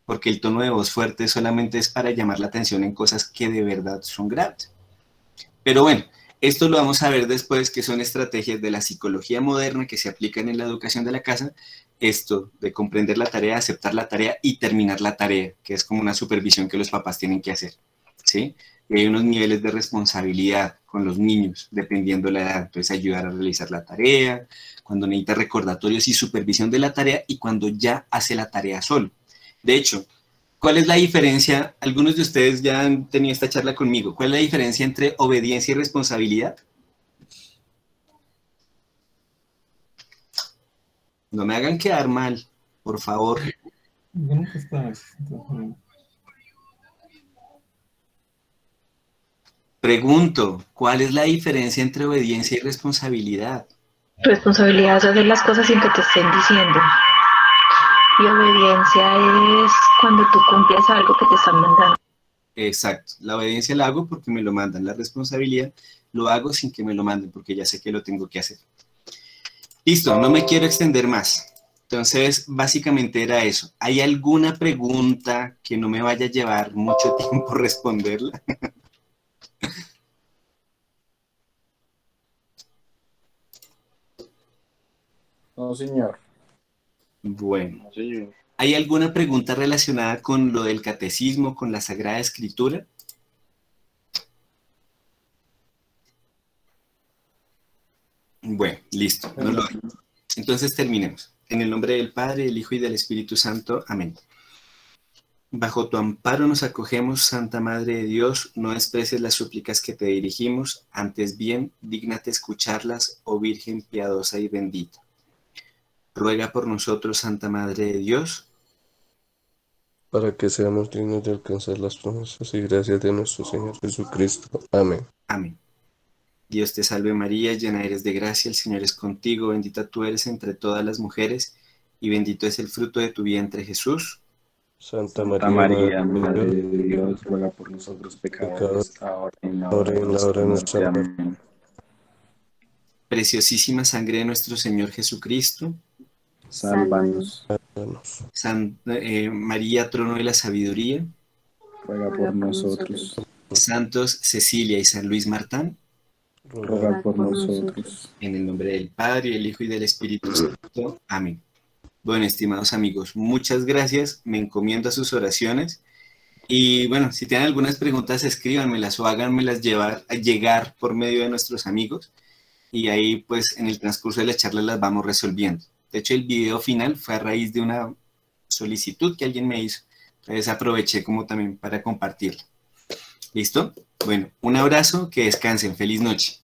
[SPEAKER 1] porque el tono de voz fuerte solamente es para llamar la atención en cosas que de verdad son graves. Pero bueno, esto lo vamos a ver después, que son estrategias de la psicología moderna que se aplican en la educación de la casa, esto de comprender la tarea, aceptar la tarea y terminar la tarea, que es como una supervisión que los papás tienen que hacer, ¿sí? Y hay unos niveles de responsabilidad con los niños, dependiendo de la edad. Entonces, ayudar a realizar la tarea, cuando necesita recordatorios y supervisión de la tarea, y cuando ya hace la tarea solo. De hecho, ¿cuál es la diferencia? Algunos de ustedes ya han tenido esta charla conmigo. ¿Cuál es la diferencia entre obediencia y responsabilidad? No me hagan quedar mal, por favor. Pregunto, ¿cuál es la diferencia entre obediencia y responsabilidad?
[SPEAKER 9] Responsabilidad es hacer las cosas sin que te estén diciendo. Y obediencia es cuando tú cumples algo que te están mandando.
[SPEAKER 1] Exacto. La obediencia la hago porque me lo mandan. La responsabilidad lo hago sin que me lo manden porque ya sé que lo tengo que hacer. Listo, no me quiero extender más. Entonces, básicamente era eso. ¿Hay alguna pregunta que no me vaya a llevar mucho tiempo responderla?
[SPEAKER 2] No, señor.
[SPEAKER 1] Bueno, ¿hay alguna pregunta relacionada con lo del catecismo, con la Sagrada Escritura? Bueno, listo. No lo hay. Entonces terminemos. En el nombre del Padre, del Hijo y del Espíritu Santo. Amén. Bajo tu amparo nos acogemos, Santa Madre de Dios, no desprecies las súplicas que te dirigimos, antes bien, dígnate escucharlas, oh Virgen piadosa y bendita. Ruega por nosotros, Santa Madre de Dios,
[SPEAKER 22] para que seamos dignos de alcanzar las promesas y gracias de nuestro Señor Jesucristo. Amén.
[SPEAKER 1] Amén. Dios te salve María, llena eres de gracia, el Señor es contigo, bendita tú eres entre todas las mujeres, y bendito es el fruto de tu vientre, Jesús.
[SPEAKER 22] Santa
[SPEAKER 23] Santa María, Madre de Dios, ruega por nosotros pecadores, ahora y en la hora de nuestra muerte. Amén.
[SPEAKER 1] Preciosísima sangre de nuestro Señor Jesucristo,
[SPEAKER 23] sálvanos.
[SPEAKER 1] María, trono de la sabiduría,
[SPEAKER 23] ruega por nosotros.
[SPEAKER 1] Santos Cecilia y San Luis Martán,
[SPEAKER 23] ruega por nosotros.
[SPEAKER 1] En el nombre del Padre, del Hijo y del Espíritu Santo. Amén. Bueno, estimados amigos, muchas gracias. Me encomiendo a sus oraciones Y bueno, si tienen algunas preguntas, escríbanmelas o háganmelas llegar por medio de nuestros amigos. Y ahí, pues, en el transcurso de la charla las vamos resolviendo. De hecho, el video final fue a raíz de una solicitud que alguien me hizo. Entonces aproveché como también para compartirla. ¿Listo? Bueno, un abrazo, que descansen. Feliz noche.